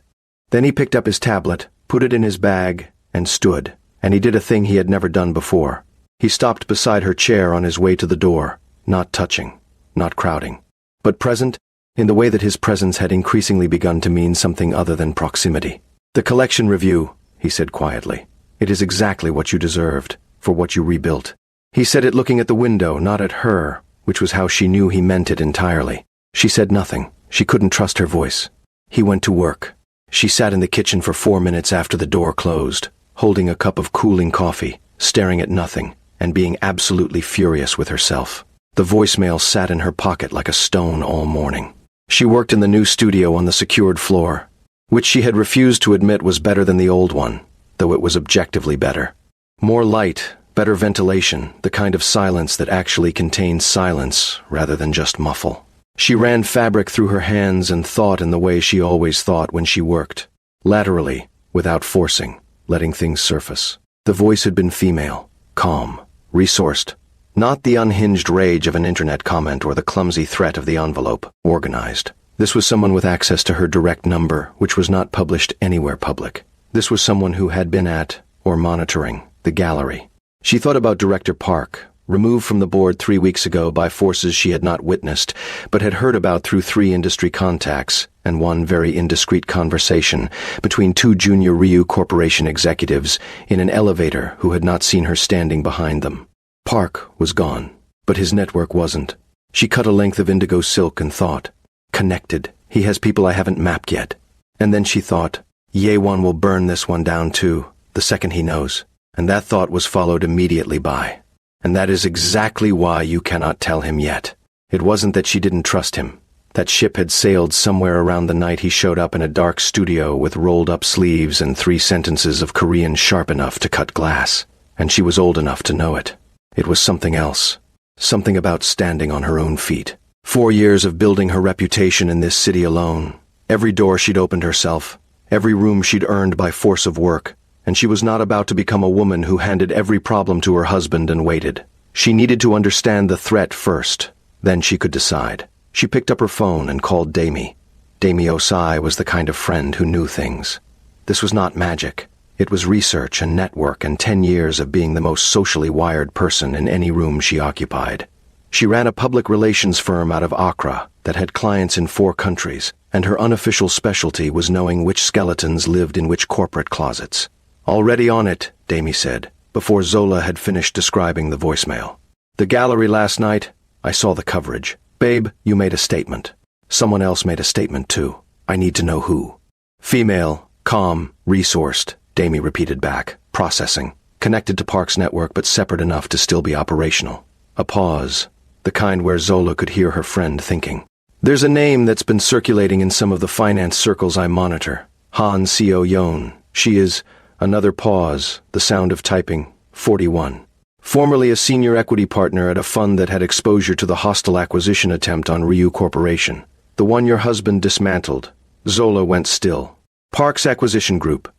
Then he picked up his tablet, put it in his bag, and stood, and he did a thing he had never done before. He stopped beside her chair on his way to the door, not touching, not crowding, but present in the way that his presence had increasingly begun to mean something other than proximity. "The collection review," he said quietly. "It is exactly what you deserved, for what you rebuilt." He said it looking at the window, not at her, which was how she knew he meant it entirely. She said nothing. She couldn't trust her voice. He went to work. She sat in the kitchen for 4 minutes after the door closed, holding a cup of cooling coffee, staring at nothing, and being absolutely furious with herself. The voicemail sat in her pocket like a stone all morning. She worked in the new studio on the secured floor, which she had refused to admit was better than the old one, though it was objectively better. More light, better ventilation, the kind of silence that actually contains silence rather than just muffle. She ran fabric through her hands and thought in the way she always thought when she worked, laterally, without forcing, letting things surface. The voice had been female, calm, resourced, not the unhinged rage of an internet comment or the clumsy threat of the envelope, organized. This was someone with access to her direct number, which was not published anywhere public. This was someone who had been at, or monitoring, the gallery. She thought about Director Park, removed from the board 3 weeks ago by forces she had not witnessed, but had heard about through 3 industry contacts and 1 very indiscreet conversation between 2 junior Ryu Corporation executives in an elevator who had not seen her standing behind them. Park was gone, but his network wasn't. She cut a length of indigo silk and thought, connected. He has people I haven't mapped yet. And then she thought, Ye-won will burn this one down too, the second he knows. And that thought was followed immediately by, and that is exactly why you cannot tell him yet. It wasn't that she didn't trust him. That ship had sailed somewhere around the night he showed up in a dark studio with rolled-up sleeves and 3 sentences of Korean sharp enough to cut glass, and she was old enough to know it. It was something else. Something about standing on her own feet. 4 years of building her reputation in this city alone. Every door she'd opened herself, every room she'd earned by force of work, and she was not about to become a woman who handed every problem to her husband and waited. She needed to understand the threat first, then she could decide. She picked up her phone and called Damie. Damie Osai was the kind of friend who knew things. This was not magic. It was research and network and 10 years of being the most socially wired person in any room she occupied. She ran a public relations firm out of Accra that had clients in 4 countries, and her unofficial specialty was knowing which skeletons lived in which corporate closets. Already on it, Damie said, before Zola had finished describing the voicemail. The gallery last night, I saw the coverage. Babe, you made a statement. Someone else made a statement too. I need to know who. Female, calm, resourced, Damie repeated back, processing. Connected to Park's network but separate enough to still be operational. A pause, the kind where Zola could hear her friend thinking. There's a name that's been circulating in some of the finance circles I monitor. Han Seo-yeon. She is, another pause, the sound of typing, 41. Formerly a senior equity partner at a fund that had exposure to the hostile acquisition attempt on Ryu Corporation. The one your husband dismantled. Zola went still. Park's acquisition group.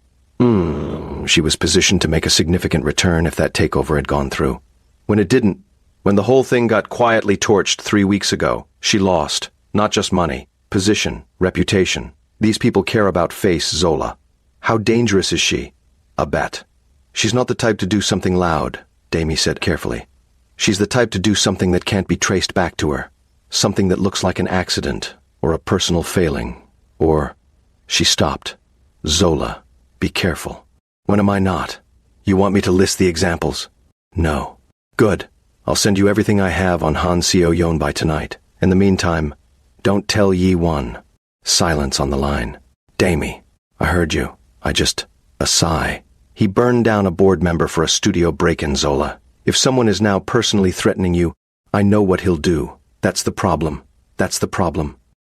She was positioned to make a significant return if that takeover had gone through. When it didn't, when the whole thing got quietly torched 3 weeks ago, she lost. Not just money, position, reputation. These people care about face, Zola. How dangerous is she? A bet. She's not the type to do something loud, Damie said carefully. She's the type to do something that can't be traced back to her. Something that looks like an accident, or a personal failing, or... She stopped. Zola, be careful. When am I not? You want me to list the examples? No. Good. I'll send you everything I have on Han Seo-yeon by tonight. In the meantime, don't tell Yi-won. Silence on the line. Damie, I heard you. A sigh. He burned down a board member for a studio break-in, Zola. If someone is now personally threatening you, I know what he'll do. That's the problem.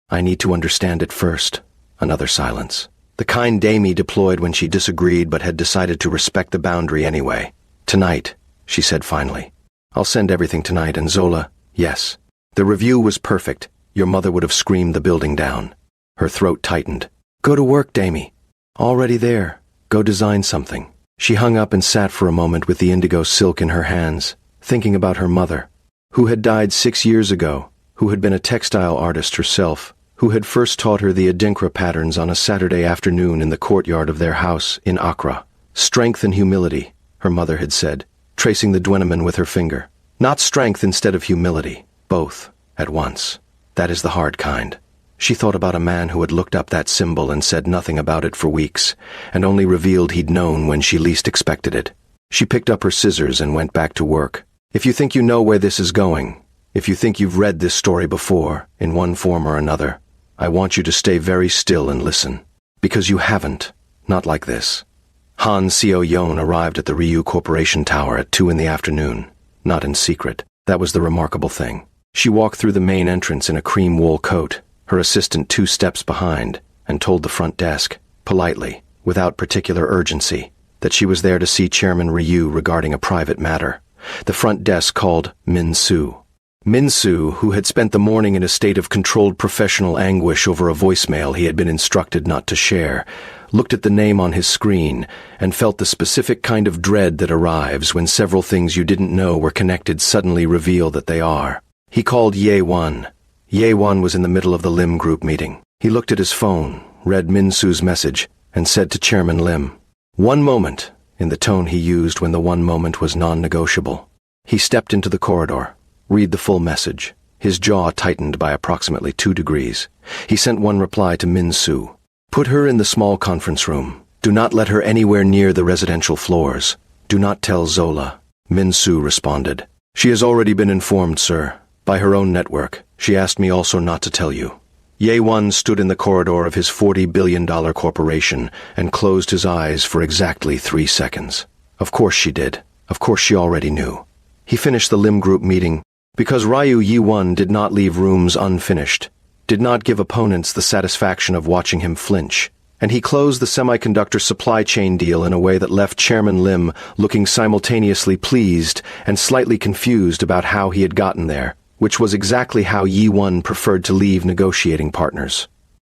I need to understand it first. Another silence. The kind Damie deployed when she disagreed but had decided to respect the boundary anyway. Tonight, she said finally. I'll send everything tonight, and Zola, yes. The review was perfect. Your mother would have screamed the building down. Her throat tightened. Go to work, Damie. Already there. Go design something. She hung up and sat for a moment with the indigo silk in her hands, thinking about her mother, who had died 6 years ago, who had been a textile artist herself, who had first taught her the Adinkra patterns on a Saturday afternoon in the courtyard of their house in Accra. Strength and humility, her mother had said, tracing the Dwenaman with her finger. Not strength instead of humility, both, at once. That is the hard kind. She thought about a man who had looked up that symbol and said nothing about it for weeks, and only revealed he'd known when she least expected it. She picked up her scissors and went back to work. If you think you know where this is going, if you think you've read this story before, in one form or another, I want you to stay very still and listen. Because you haven't. Not like this. Han Seo-yeon arrived at the Ryu Corporation Tower at 2 in the afternoon. Not in secret. That was the remarkable thing. She walked through the main entrance in a cream wool coat, her assistant 2 steps behind, and told the front desk, politely, without particular urgency, that she was there to see Chairman Ryu regarding a private matter. The front desk called Min-soo. Min-soo, who had spent the morning in a state of controlled professional anguish over a voicemail he had been instructed not to share, looked at the name on his screen and felt the specific kind of dread that arrives when several things you didn't know were connected suddenly reveal that they are. He called Ye-won. Ye-won was in the middle of the Lim group meeting. He looked at his phone, read Min-soo's message, and said to Chairman Lim, "1 moment," in the tone he used when the 1 moment was non-negotiable. He stepped into the corridor. Read the full message. His jaw tightened by approximately 2 degrees. He sent one reply to Min-soo. Put her in the small conference room. Do not let her anywhere near the residential floors. Do not tell Zola. Min-soo responded. She has already been informed, sir. By her own network. She asked me also not to tell you. Ye-won stood in the corridor of his $40 billion corporation and closed his eyes for exactly 3 seconds. Of course she did. Of course she already knew. He finished the Lim group meeting because Ryu Yi-won did not leave rooms unfinished, did not give opponents the satisfaction of watching him flinch, and he closed the semiconductor supply chain deal in a way that left Chairman Lim looking simultaneously pleased and slightly confused about how he had gotten there, which was exactly how Yi-won preferred to leave negotiating partners.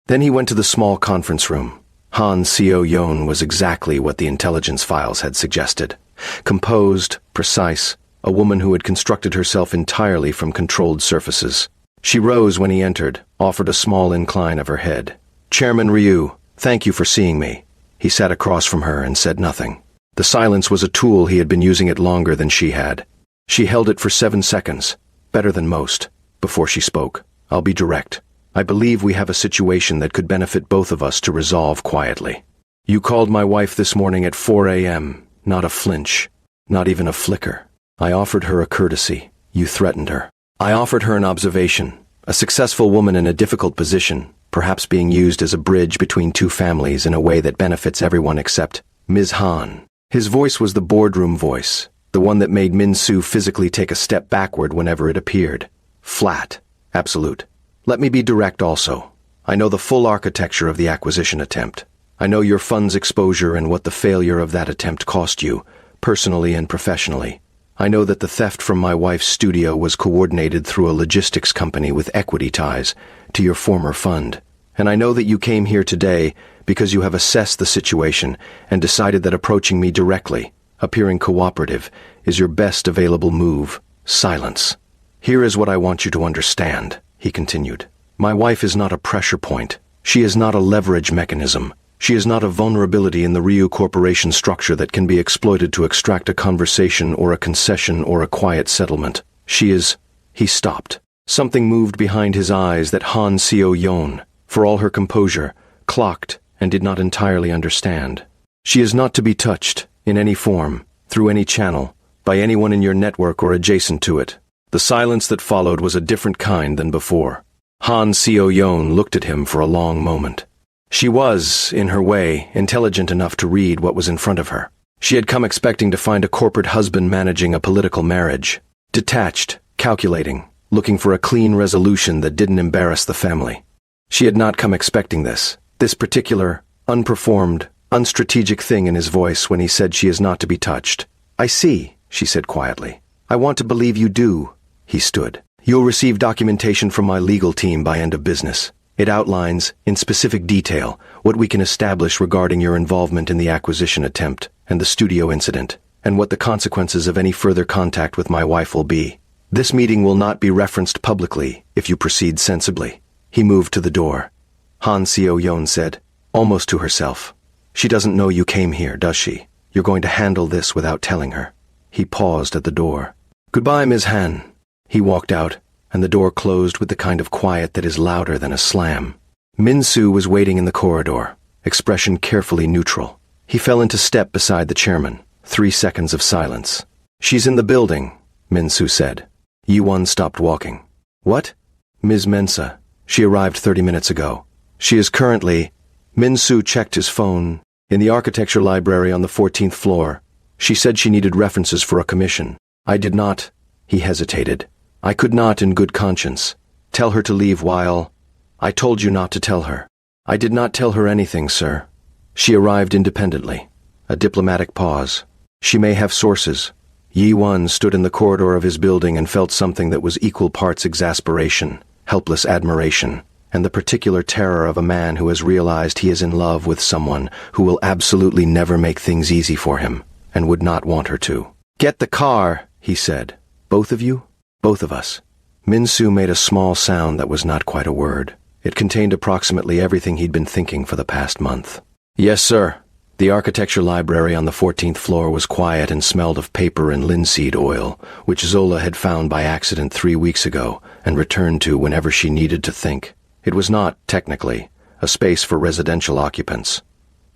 Then he went to the small conference room. Han Seo-yeon was exactly what the intelligence files had suggested. Composed, precise, a woman who had constructed herself entirely from controlled surfaces. She rose when he entered, offered a small incline of her head. "Chairman Ryu, thank you for seeing me." He sat across from her and said nothing. The silence was a tool he had been using it longer than she had. She held it for 7 seconds, better than most, before she spoke. "I'll be direct. I believe we have a situation that could benefit both of us to resolve quietly. You called my wife this morning at 4 a.m., not a flinch, not even a flicker. I offered her a courtesy. You threatened her. I offered her an observation. A successful woman in a difficult position, perhaps being used as a bridge between two families in a way that benefits everyone except Ms. Han. His voice was the boardroom voice, the one that made Min-soo physically take a step backward whenever it appeared. Flat. Absolute. Let me be direct also. I know the full architecture of the acquisition attempt. I know your fund's exposure and what the failure of that attempt cost you, personally and professionally. I know that the theft from my wife's studio was coordinated through a logistics company with equity ties to your former fund. And I know that you came here today because you have assessed the situation and decided that approaching me directly, appearing cooperative, is your best available move. Silence. Here is what I want you to understand, he continued. My wife is not a pressure point. She is not a leverage mechanism. She is not a vulnerability in the Ryu Corporation structure that can be exploited to extract a conversation or a concession or a quiet settlement. She is... He stopped. Something moved behind his eyes that Han Seo-yeon, for all her composure, clocked and did not entirely understand. She is not to be touched, in any form, through any channel, by anyone in your network or adjacent to it. The silence that followed was a different kind than before. Han Seo-yeon looked at him for a long moment. She was, in her way, intelligent enough to read what was in front of her. She had come expecting to find a corporate husband managing a political marriage. Detached, calculating, looking for a clean resolution that didn't embarrass the family. She had not come expecting this particular, unperformed, unstrategic thing in his voice when he said she is not to be touched. I see, she said quietly. I want to believe you do. He stood. You'll receive documentation from my legal team by end of business. It outlines, in specific detail, what we can establish regarding your involvement in the acquisition attempt and the studio incident, and what the consequences of any further contact with my wife will be. This meeting will not be referenced publicly if you proceed sensibly. He moved to the door. Han Seo-yeon said, almost to herself, She doesn't know you came here, does she? You're going to handle this without telling her. He paused at the door. Goodbye, Ms. Han. He walked out, and the door closed with the kind of quiet that is louder than a slam. Min-soo was waiting in the corridor, expression carefully neutral. He fell into step beside the chairman. 3 seconds of silence. She's in the building, Min-soo said. Yi-won stopped walking. What? Ms. Mensah. She arrived 30 minutes ago. She is currently... Min-soo checked his phone. In the architecture library on the 14th floor. She said she needed references for a commission. I did not... He hesitated. I could not, in good conscience, tell her to leave while... I told you not to tell her. I did not tell her anything, sir. She arrived independently. A diplomatic pause. She may have sources. Yi-won stood in the corridor of his building and felt something that was equal parts exasperation, helpless admiration, and the particular terror of a man who has realized he is in love with someone who will absolutely never make things easy for him, and would not want her to. Get the car, he said. Both of you? Both of us. Min-soo made a small sound that was not quite a word. It contained approximately everything he'd been thinking for the past month. Yes, sir. The architecture library on the 14th floor was quiet and smelled of paper and linseed oil, which Zola had found by accident 3 weeks ago and returned to whenever she needed to think. It was not, technically, a space for residential occupants.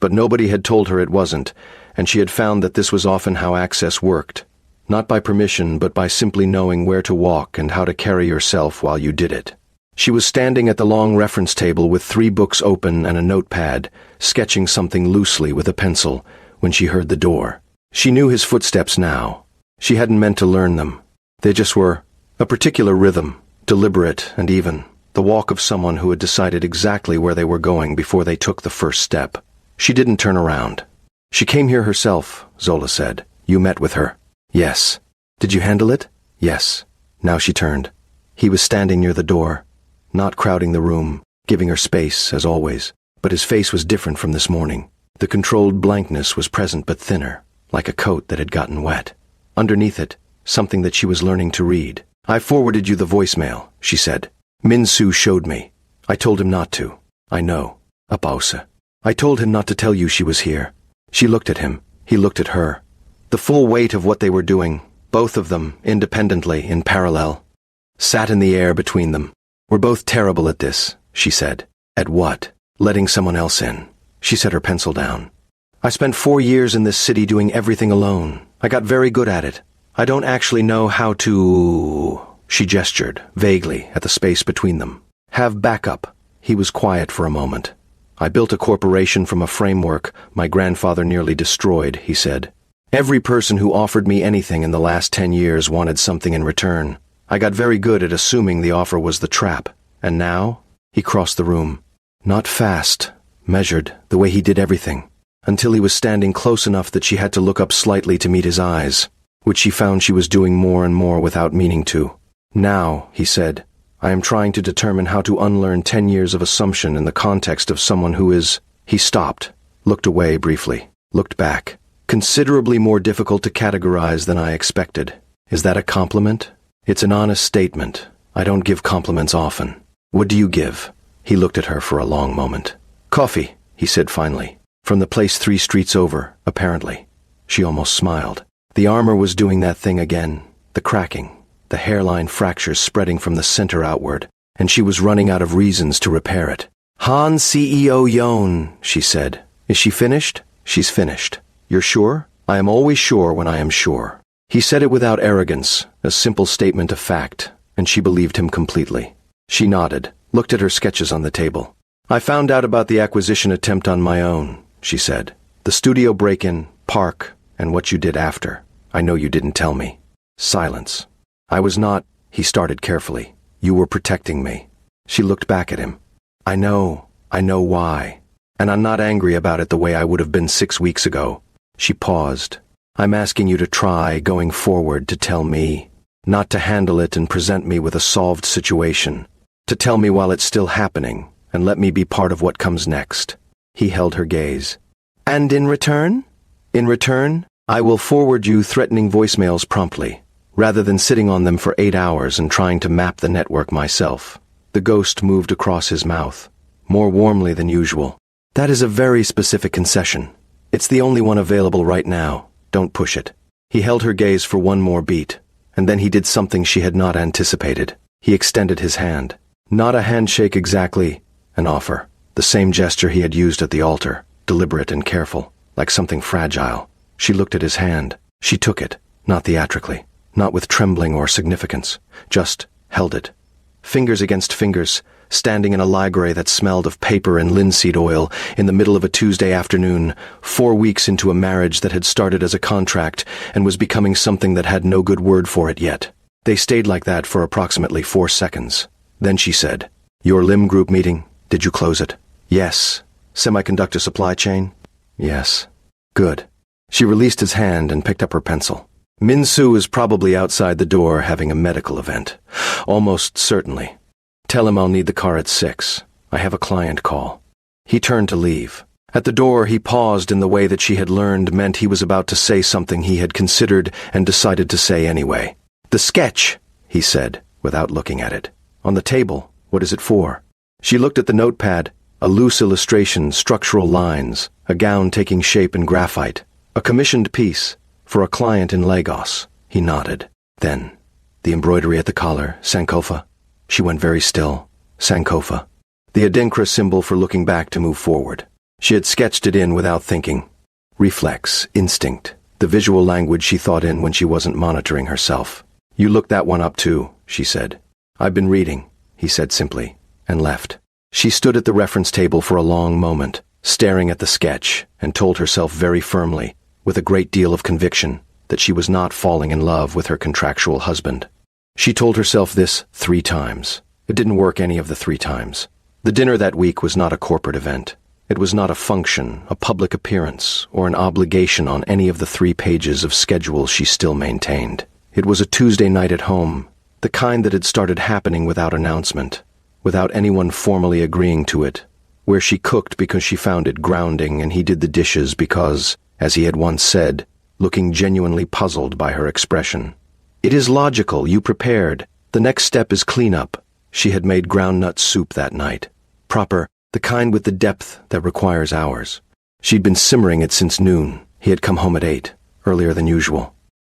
But nobody had told her it wasn't, and she had found that this was often how access worked. Not by permission, but by simply knowing where to walk and how to carry yourself while you did it. She was standing at the long reference table with 3 books open and a notepad, sketching something loosely with a pencil, when she heard the door. She knew his footsteps now. She hadn't meant to learn them. They just were a particular rhythm, deliberate and even, the walk of someone who had decided exactly where they were going before they took the first step. She didn't turn around. She came here herself, Zola said. You met with her. Yes. Did you handle it? Yes. Now she turned. He was standing near the door, not crowding the room, giving her space, as always. But his face was different from this morning. The controlled blankness was present but thinner, like a coat that had gotten wet. Underneath it, something that she was learning to read. I forwarded you the voicemail, she said. Min-soo showed me. I told him not to. I know. A pause. I told him not to tell you she was here. She looked at him. He looked at her. The full weight of what they were doing, both of them, independently, in parallel, sat in the air between them. We're both terrible at this, she said. At what? Letting someone else in. She set her pencil down. I spent 4 years in this city doing everything alone. I got very good at it. I don't actually know how to... She gestured, vaguely, at the space between them. Have backup. He was quiet for a moment. I built a corporation from a framework my grandfather nearly destroyed, he said. Every person who offered me anything in the last 10 years wanted something in return. I got very good at assuming the offer was the trap. And now? He crossed the room. Not fast, measured, the way he did everything, until he was standing close enough that she had to look up slightly to meet his eyes, which she found she was doing more and more without meaning to. Now, he said, I am trying to determine how to unlearn 10 years of assumption in the context of someone who is... He stopped, looked away briefly, looked back. Considerably more difficult to categorize than I expected. Is that a compliment? It's an honest statement. I don't give compliments often. What do you give? He looked at her for a long moment. Coffee, he said finally. From the place 3 streets over, apparently. She almost smiled. The armor was doing that thing again. The cracking. The hairline fractures spreading from the center outward. And she was running out of reasons to repair it. Han CEO Yon, she said. Is she finished? She's finished. You're sure? I am always sure when I am sure. He said it without arrogance, a simple statement of fact, and she believed him completely. She nodded, looked at her sketches on the table. I found out about the acquisition attempt on my own, she said. The studio break-in, park, and what you did after. I know you didn't tell me. Silence. I was not, he started carefully. You were protecting me. She looked back at him. I know why. And I'm not angry about it the way I would have been 6 weeks ago. She paused. I'm asking you to try, going forward, to tell me. Not to handle it and present me with a solved situation. To tell me while it's still happening, and let me be part of what comes next. He held her gaze. And in return? In return, I will forward you threatening voicemails promptly, rather than sitting on them for 8 hours and trying to map the network myself. The ghost moved across his mouth, more warmly than usual. That is a very specific concession. It's the only one available right now. Don't push it. He held her gaze for one more beat, and then he did something she had not anticipated. He extended his hand. Not a handshake exactly, an offer. The same gesture he had used at the altar, deliberate and careful, like something fragile. She looked at his hand. She took it, not theatrically, not with trembling or significance, just held it. Fingers against fingers, standing in a library that smelled of paper and linseed oil in the middle of a Tuesday afternoon, 4 weeks into a marriage that had started as a contract and was becoming something that had no good word for it yet. They stayed like that for approximately 4 seconds. Then she said, Your Lim Group meeting, did you close it? Yes. Semiconductor supply chain? Yes. Good. She released his hand and picked up her pencil. Min-Soo is probably outside the door having a medical event. Almost certainly. Tell him I'll need the car at 6. I have a client call. He turned to leave. At the door, he paused in the way that she had learned meant he was about to say something he had considered and decided to say anyway. The sketch, he said, without looking at it. On the table. What is it for? She looked at the notepad. A loose illustration, structural lines, a gown taking shape in graphite. A commissioned piece. For a client in Lagos. He nodded. Then, the embroidery at the collar, Sankofa. She went very still. Sankofa. The Adinkra symbol for looking back to move forward. She had sketched it in without thinking. Reflex, instinct, the visual language she thought in when she wasn't monitoring herself. You looked that one up too, she said. I've been reading, he said simply, and left. She stood at the reference table for a long moment, staring at the sketch, and told herself very firmly, with a great deal of conviction, that she was not falling in love with her contractual husband. She told herself this 3 times. It didn't work any of the 3 times. The dinner that week was not a corporate event. It was not a function, a public appearance, or an obligation on any of the 3 pages of schedule she still maintained. It was a Tuesday night at home, the kind that had started happening without announcement, without anyone formally agreeing to it, where she cooked because she found it grounding and he did the dishes because, as he had once said, looking genuinely puzzled by her expression. It is logical, you prepared. The next step is cleanup. She had made groundnut soup that night. Proper, the kind with the depth that requires hours. She'd been simmering it since noon. He had come home at 8, earlier than usual.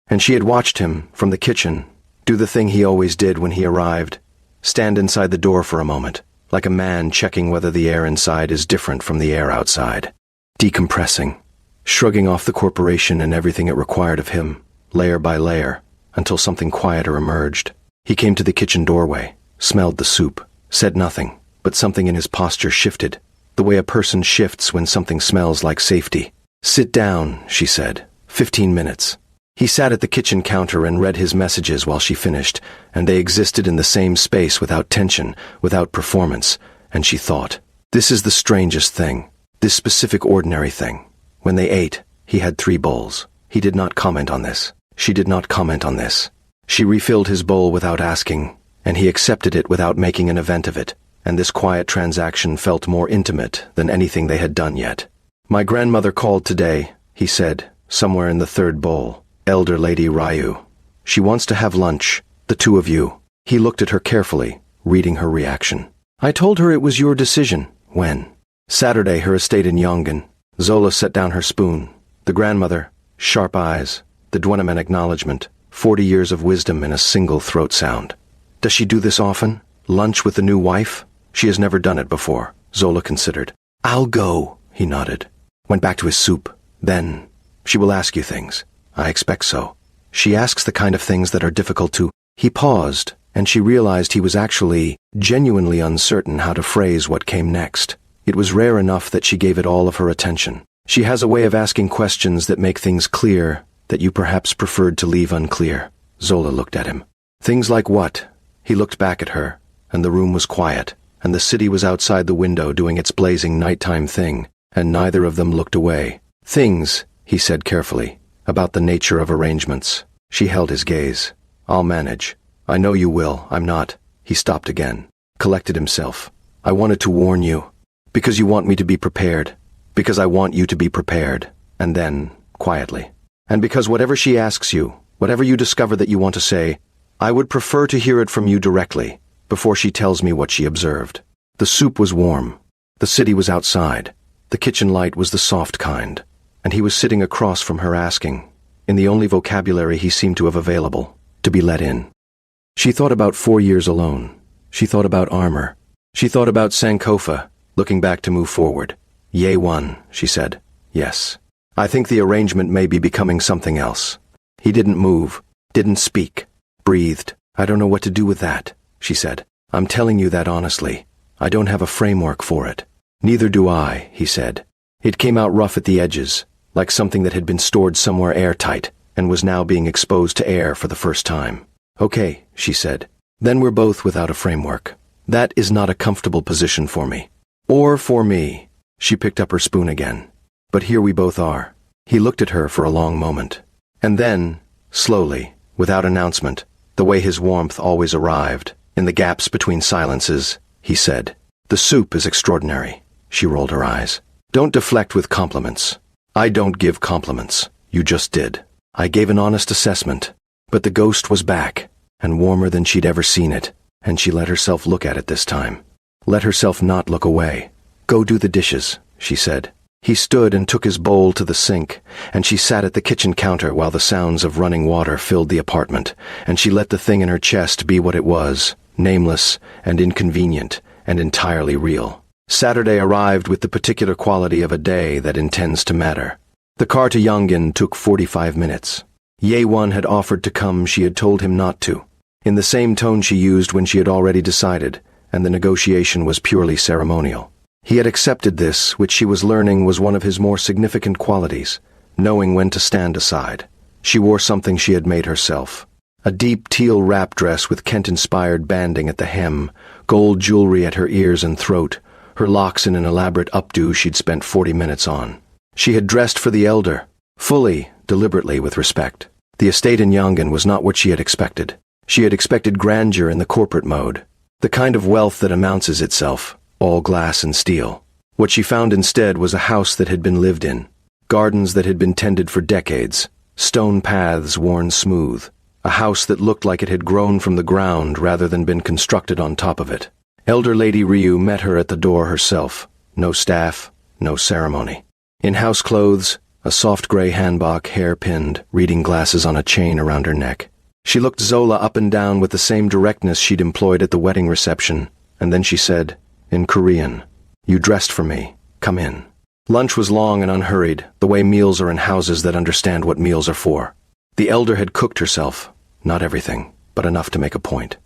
And she had watched him, from the kitchen, do the thing he always did when he arrived. Stand inside the door for a moment, like a man checking whether the air inside is different from the air outside. Decompressing. Shrugging off the corporation and everything it required of him, layer by layer, until something quieter emerged. He came to the kitchen doorway, smelled the soup, said nothing, but something in his posture shifted, the way a person shifts when something smells like safety. "Sit down," she said. 15 minutes. He sat at the kitchen counter and read his messages while she finished, and they existed in the same space without tension, without performance, and she thought, this is the strangest thing, this specific ordinary thing. When they ate, he had 3 bowls. He did not comment on this. She did not comment on this. She refilled his bowl without asking, and he accepted it without making an event of it, and this quiet transaction felt more intimate than anything they had done yet. "My grandmother called today," he said, somewhere in the 3rd bowl. "Elder Lady Ryu. She wants to have lunch, the 2 of you." He looked at her carefully, reading her reaction. "I told her it was your decision." "When?" "Saturday, her estate in Yongan." Zola set down her spoon. The grandmother, sharp eyes, the Dwenaman acknowledgement, 40 years of wisdom in a single throat sound. "Does she do this often? Lunch with the new wife?" "She has never done it before," Zola considered. "I'll go," he nodded. Went back to his soup. "Then, she will ask you things." "I expect so. She asks the kind of things that are difficult to—" He paused, and she realized he was actually genuinely uncertain how to phrase what came next. It was rare enough that she gave it all of her attention. "She has a way of asking questions that make things clear that you perhaps preferred to leave unclear." Zola looked at him. "Things like what?" He looked back at her, and the room was quiet, and the city was outside the window doing its blazing nighttime thing, and neither of them looked away. "Things," he said carefully, "about the nature of arrangements." She held his gaze. "I'll manage. I know you will. I'm not." He stopped again, collected himself. "I wanted to warn you. Because you want me to be prepared. Because I want you to be prepared." And then, quietly, "And because whatever she asks you, whatever you discover that you want to say, I would prefer to hear it from you directly, before she tells me what she observed." The soup was warm. The city was outside. The kitchen light was the soft kind, and he was sitting across from her asking, in the only vocabulary he seemed to have available, to be let in. She thought about 4 years alone. She thought about armor. She thought about Sankofa, looking back to move forward. "Ye one," she said. "Yes. I think the arrangement may be becoming something else." He didn't move, didn't speak, breathed. "I don't know what to do with that," she said. "I'm telling you that honestly. I don't have a framework for it." "Neither do I," he said. It came out rough at the edges, like something that had been stored somewhere airtight, and was now being exposed to air for the first time. "Okay," she said. "Then we're both without a framework. That is not a comfortable position for me. Or for me." She picked up her spoon again. "But here we both are." He looked at her for a long moment. And then, slowly, without announcement, the way his warmth always arrived, in the gaps between silences, he said, "The soup is extraordinary." She rolled her eyes. "Don't deflect with compliments. I don't give compliments. You just did. I gave an honest assessment. But the ghost was back, and warmer than she'd ever seen it, and she let herself look at it this time. Let herself not look away. "Go do the dishes," she said. He stood and took his bowl to the sink, and she sat at the kitchen counter while the sounds of running water filled the apartment, and she let the thing in her chest be what it was, nameless and inconvenient and entirely real. Saturday arrived with the particular quality of a day that intends to matter. The car to Yongan took 45 minutes. Ye-one had offered to come, she had told him not to, in the same tone she used when she had already decided, and the negotiation was purely ceremonial. He had accepted this, which she was learning was one of his more significant qualities, knowing when to stand aside. She wore something she had made herself. A deep teal wrap dress with Kent-inspired banding at the hem, gold jewelry at her ears and throat, her locks in an elaborate updo she'd spent 40 minutes on. She had dressed for the elder, fully, deliberately, with respect. The estate in Yongan was not what she had expected. She had expected grandeur in the corporate mode, the kind of wealth that amounts itself, all glass and steel. What she found instead was a house that had been lived in, gardens that had been tended for decades, stone paths worn smooth, a house that looked like it had grown from the ground rather than been constructed on top of it. Elder Lady Ryu met her at the door herself. No staff, no ceremony. In house clothes, a soft gray hanbok, hair pinned, reading glasses on a chain around her neck. She looked Zola up and down with the same directness she'd employed at the wedding reception, and then she said, in Korean, "You dressed for me. Come in." Lunch was long and unhurried, the way meals are in houses that understand what meals are for. The elder had cooked herself, not everything, but enough to make a point.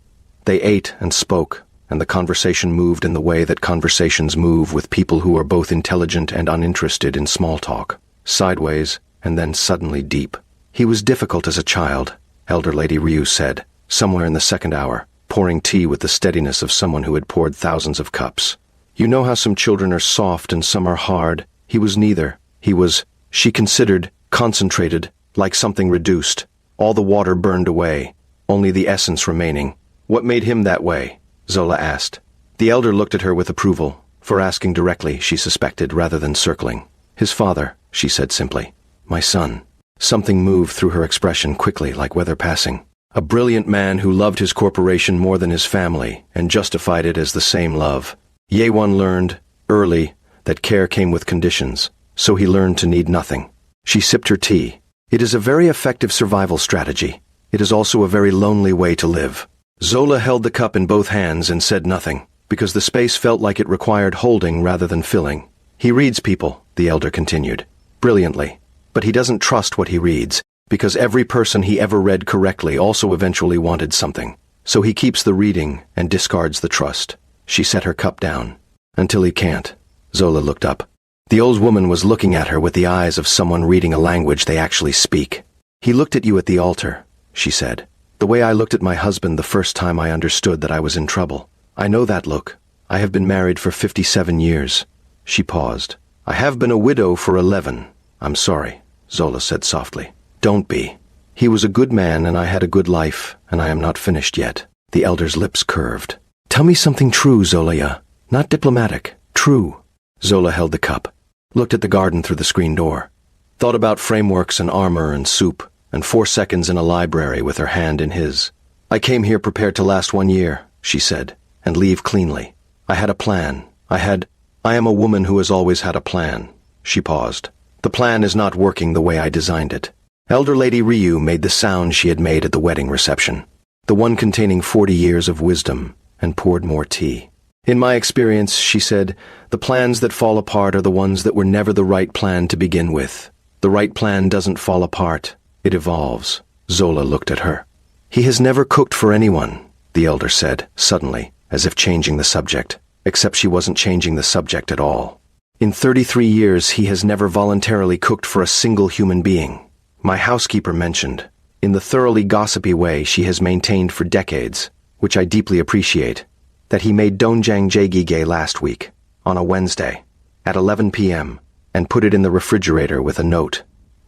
They ate and spoke, and the conversation moved in the way that conversations move with people who are both intelligent and uninterested in small talk, sideways and then suddenly deep. He was difficult as a child, Elder Lady Ryu said, somewhere in the second hour, pouring tea with the steadiness of someone who had poured thousands of cups. You know how some children are soft and some are hard. He was neither. He was, she considered, concentrated, like something reduced. All the water burned away, only the essence remaining. What made him that way? Zola asked. The elder looked at her with approval, for asking directly, she suspected, rather than circling. His father, she said simply. My son. Something moved through her expression quickly, like weather passing. A brilliant man who loved his corporation more than his family, and justified it as the same love. Ye-One learned, early, that care came with conditions, so he learned to need nothing. She sipped her tea. It is a very effective survival strategy. It is also a very lonely way to live. Zola held the cup in both hands and said nothing, because the space felt like it required holding rather than filling. He reads people, the elder continued, brilliantly, but he doesn't trust what he reads, because every person he ever read correctly also eventually wanted something. So he keeps the reading and discards the trust. She set her cup down. Until he can't. Zola looked up. The old woman was looking at her with the eyes of someone reading a language they actually speak. He looked at you at the altar, she said. The way I looked at my husband the first time I understood that I was in trouble. I know that look. I have been married for 57 years. She paused. I have been a widow for 11. I'm sorry, Zola said softly. Don't be. He was a good man and I had a good life, and I am not finished yet. The elder's lips curved. Tell me something true, Zola. Not diplomatic. True. Zola held the cup, looked at the garden through the screen door, thought about frameworks and armor and soup, and 4 seconds in a library with her hand in his. I came here prepared to last 1 year, she said, and leave cleanly. I had a plan. I am a woman who has always had a plan. She paused. The plan is not working the way I designed it. Elder Lady Ryu made the sound she had made at the wedding reception, the one containing 40 years of wisdom, and poured more tea. In my experience, she said, the plans that fall apart are the ones that were never the right plan to begin with. The right plan doesn't fall apart. It evolves. Zola looked at her. He has never cooked for anyone, the elder said, suddenly, as if changing the subject, except she wasn't changing the subject at all. In 33 years, he has never voluntarily cooked for a single human being. My housekeeper mentioned, in the thoroughly gossipy way she has maintained for decades, which I deeply appreciate, that he made doenjang jjigige last week, on a Wednesday, at 11 p.m., and put it in the refrigerator with a note.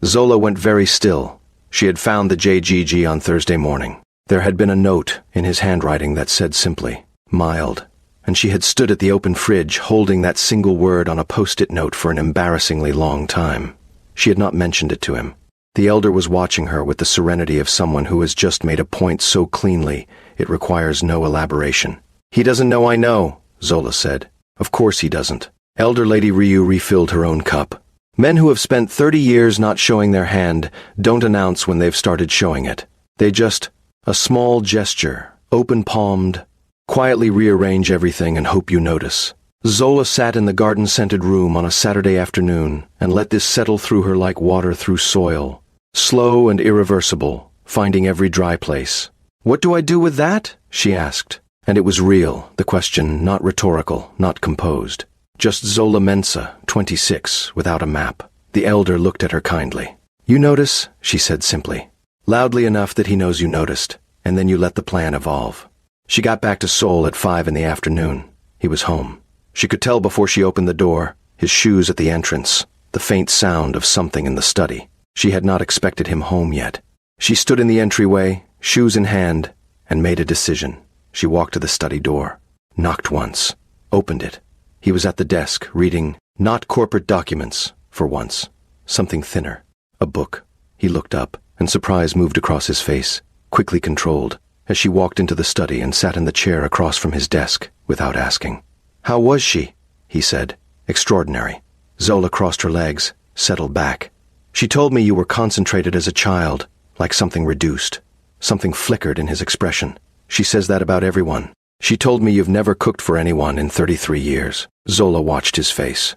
Zola went very still. She had found the JGG on Thursday morning. There had been a note in his handwriting that said simply, mild, and she had stood at the open fridge holding that single word on a post-it note for an embarrassingly long time. She had not mentioned it to him. The elder was watching her with the serenity of someone who has just made a point so cleanly it requires no elaboration. He doesn't know I know, Zola said. Of course he doesn't. Elder Lady Ryu refilled her own cup. Men who have spent 30 years not showing their hand don't announce when they've started showing it. They just, a small gesture, open-palmed, quietly rearrange everything and hope you notice. Zola sat in the garden-scented room on a Saturday afternoon and let this settle through her like water through soil. Slow and irreversible, finding every dry place. What do I do with that? She asked. And it was real, the question, not rhetorical, not composed. Just Zola Mensa, 26, without a map. The elder looked at her kindly. You notice, she said simply. Loudly enough that he knows you noticed, and then you let the plan evolve. She got back to Seoul at 5 in the afternoon. He was home. She could tell before she opened the door, his shoes at the entrance, the faint sound of something in the study. She had not expected him home yet. She stood in the entryway, shoes in hand, and made a decision. She walked to the study door, knocked once, opened it. He was at the desk, reading, not corporate documents, for once. Something thinner. A book. He looked up, and surprise moved across his face, quickly controlled, as she walked into the study and sat in the chair across from his desk, without asking. How was she? He said. Extraordinary. Zola crossed her legs, settled back. She told me you were concentrated as a child, like something reduced. Something flickered in his expression. She says that about everyone. She told me you've never cooked for anyone in 33 years. Zola watched his face.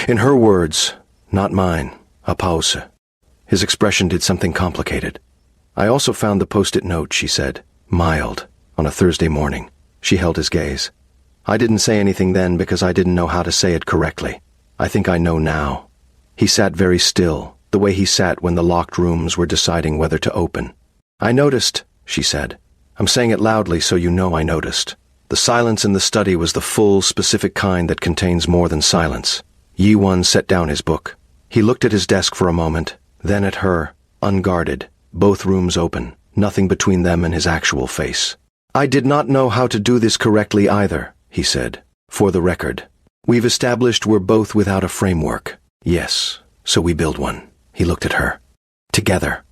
In her words, not mine, a pause. His expression did something complicated. I also found the post-it note, she said. mild, on a Thursday morning. She held his gaze. I didn't say anything then because I didn't know how to say it correctly. I think I know now. He sat very still, the way he sat when the locked rooms were deciding whether to open. I noticed, she said. I'm saying it loudly so you know I noticed. The silence in the study was the full, specific kind that contains more than silence. Yi-Won set down his book. He looked at his desk for a moment, then at her, unguarded, both rooms open, nothing between them and his actual face. I did not know how to do this correctly either, he said. For the record, we've established we're both without a framework. Yes, so we build one. He looked at her. Together,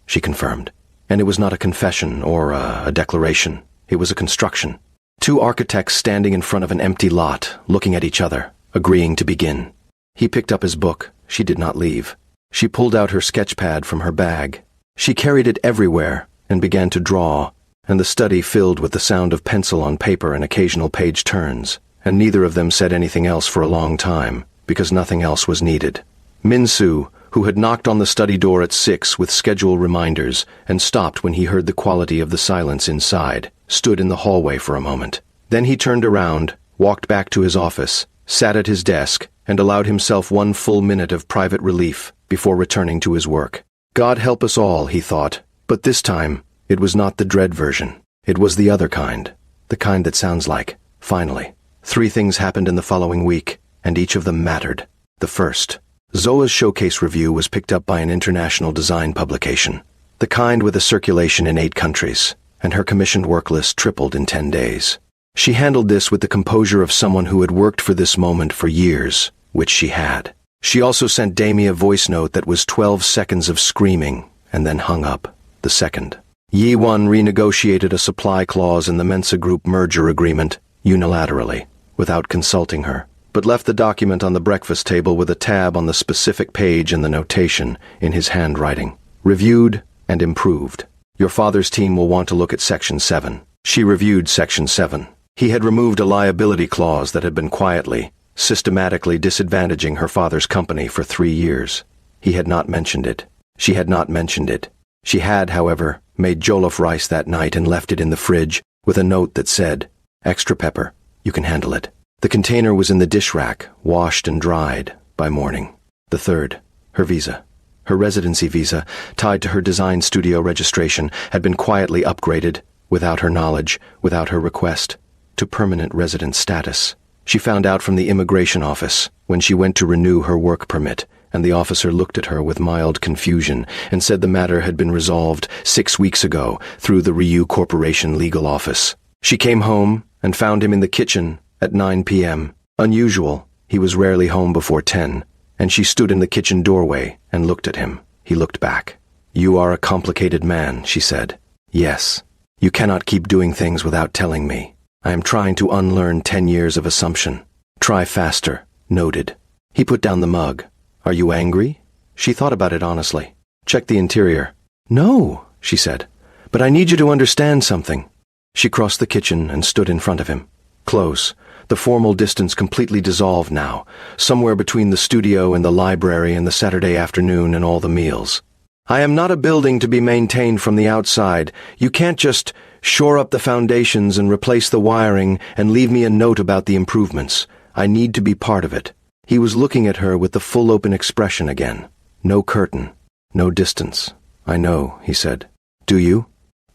she confirmed. And it was not a confession or a declaration. It was a construction. Two architects standing in front of an empty lot, looking at each other, agreeing to begin. He picked up his book. She did not leave. She pulled out her sketch pad from her bag. She carried it everywhere and began to draw, and the study filled with the sound of pencil on paper and occasional page turns, and neither of them said anything else for a long time, because nothing else was needed. Min-soo, who had knocked on the study door at 6 with schedule reminders and stopped when he heard the quality of the silence inside, stood in the hallway for a moment. Then he turned around, walked back to his office, sat at his desk, and allowed himself 1 full minute of private relief before returning to his work. God help us all, he thought, but this time, it was not the dread version. It was the other kind, the kind that sounds like, finally. 3 things happened in the following week, and each of them mattered. The first, Zola's showcase review was picked up by an international design publication, the kind with a circulation in 8 countries, and her commissioned work list tripled in 10 days. She handled this with the composure of someone who had worked for this moment for years, which she had. She also sent Damie a voice note that was 12 seconds of screaming, and then hung up. The second, Yi-Won renegotiated a supply clause in the Mensa Group merger agreement, unilaterally, without consulting her, but left the document on the breakfast table with a tab on the specific page and the notation, in his handwriting. Reviewed and improved. Your father's team will want to look at Section 7. She reviewed Section 7. He had removed a liability clause that had been quietly, systematically disadvantaging her father's company for 3 years. He had not mentioned it. She had not mentioned it. She had, however, made jollof rice that night and left it in the fridge with a note that said, "Extra pepper. You can handle it." The container was in the dish rack, washed and dried, by morning. The third, her visa. Her residency visa, tied to her design studio registration, had been quietly upgraded, without her knowledge, without her request, to permanent resident status. She found out from the immigration office when she went to renew her work permit, and the officer looked at her with mild confusion and said the matter had been resolved 6 weeks ago through the Ryu Corporation legal office. She came home and found him in the kitchen at 9 p.m. Unusual, he was rarely home before 10, and she stood in the kitchen doorway and looked at him. He looked back. "You are a complicated man," she said. "Yes. You cannot keep doing things without telling me. I am trying to unlearn 10 years of assumption. Try faster." Noted. He put down the mug. "Are you angry?" She thought about it honestly. Checked the interior. "No," she said, "but I need you to understand something." She crossed the kitchen and stood in front of him. Close. The formal distance completely dissolved now, somewhere between the studio and the library and the Saturday afternoon and all the meals. "I am not a building to be maintained from the outside. You can't just shore up the foundations and replace the wiring and leave me a note about the improvements. I need to be part of it." He was looking at her with the full open expression again. No curtain, no distance. "I know," he said. "Do you?"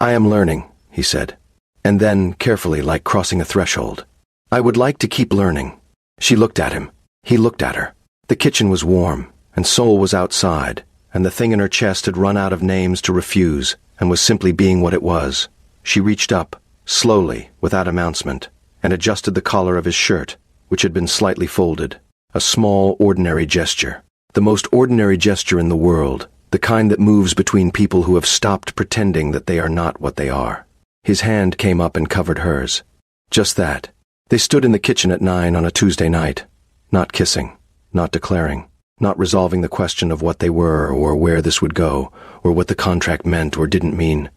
"I am learning," he said. And then, carefully, like crossing a threshold, "I would like to keep learning." She looked at him. He looked at her. The kitchen was warm, and Seoul was outside, and the thing in her chest had run out of names to refuse, and was simply being what it was. She reached up, slowly, without announcement, and adjusted the collar of his shirt, which had been slightly folded. A small, ordinary gesture. The most ordinary gesture in the world, the kind that moves between people who have stopped pretending that they are not what they are. His hand came up and covered hers. Just that. They stood in the kitchen at 9 on a Tuesday night, not kissing, not declaring, not resolving the question of what they were or where this would go, or what the contract meant or didn't mean.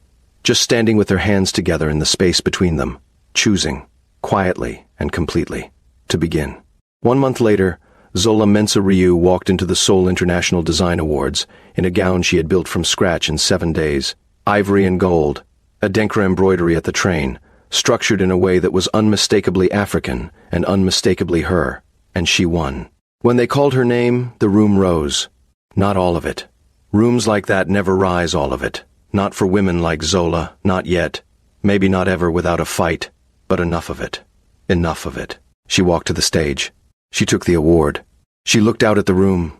Just standing with their hands together in the space between them, choosing, quietly and completely, to begin. 1 month later, Zola Mensa Ryu walked into the Seoul International Design Awards in a gown she had built from scratch in 7 days, ivory and gold, a Denkra embroidery at the train, structured in a way that was unmistakably African and unmistakably her, and she won. When they called her name, the room rose. Not all of it. Rooms like that never rise all of it. Not for women like Zola, not yet. Maybe not ever without a fight, but enough of it. Enough of it. She walked to the stage. She took the award. She looked out at the room.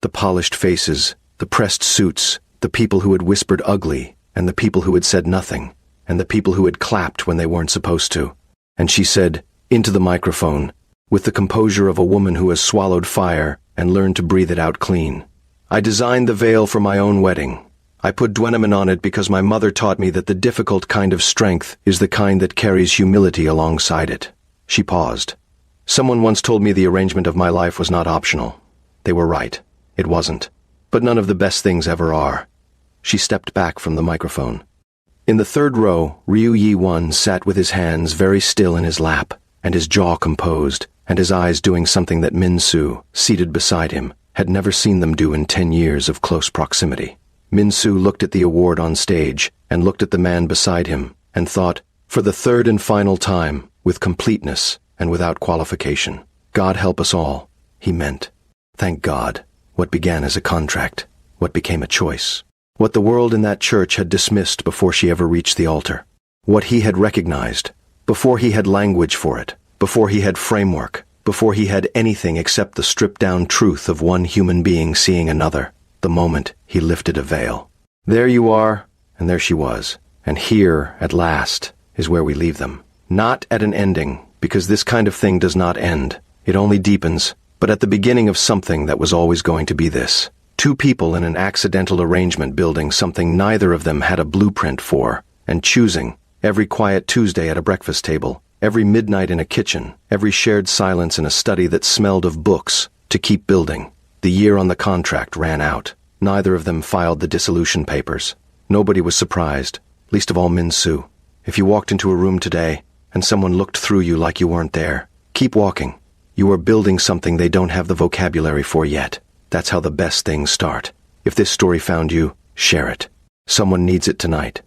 The polished faces, the pressed suits, the people who had whispered ugly, and the people who had said nothing, and the people who had clapped when they weren't supposed to. And she said, into the microphone, with the composure of a woman who has swallowed fire and learned to breathe it out clean, I designed the veil for my own wedding. I put Dweneman on it because my mother taught me that the difficult kind of strength is the kind that carries humility alongside it. She paused. Someone once told me the arrangement of my life was not optional. They were right. It wasn't. But none of the best things ever are. She stepped back from the microphone. In the third row, Ryu Yi-won sat with his hands very still in his lap, and his jaw composed, and his eyes doing something that Min-soo, seated beside him, had never seen them do in 10 years of close proximity. Min-soo looked at the award on stage, and looked at the man beside him, and thought, for the third and final time, with completeness and without qualification, God help us all, he meant. Thank God, what began as a contract, what became a choice. What the world in that church had dismissed before she ever reached the altar. What he had recognized, before he had language for it, before he had framework, before he had anything except the stripped-down truth of one human being seeing another, the moment he lifted a veil. There you are, and there she was. And here, at last, is where we leave them. Not at an ending, because this kind of thing does not end. It only deepens, but at the beginning of something that was always going to be this. Two people in an accidental arrangement building something neither of them had a blueprint for, and choosing, every quiet Tuesday at a breakfast table, every midnight in a kitchen, every shared silence in a study that smelled of books, to keep building. The year on the contract ran out. Neither of them filed the dissolution papers. Nobody was surprised, least of all Min-soo. If you walked into a room today, and someone looked through you like you weren't there, keep walking. You are building something they don't have the vocabulary for yet. That's how the best things start. If this story found you, share it. Someone needs it tonight.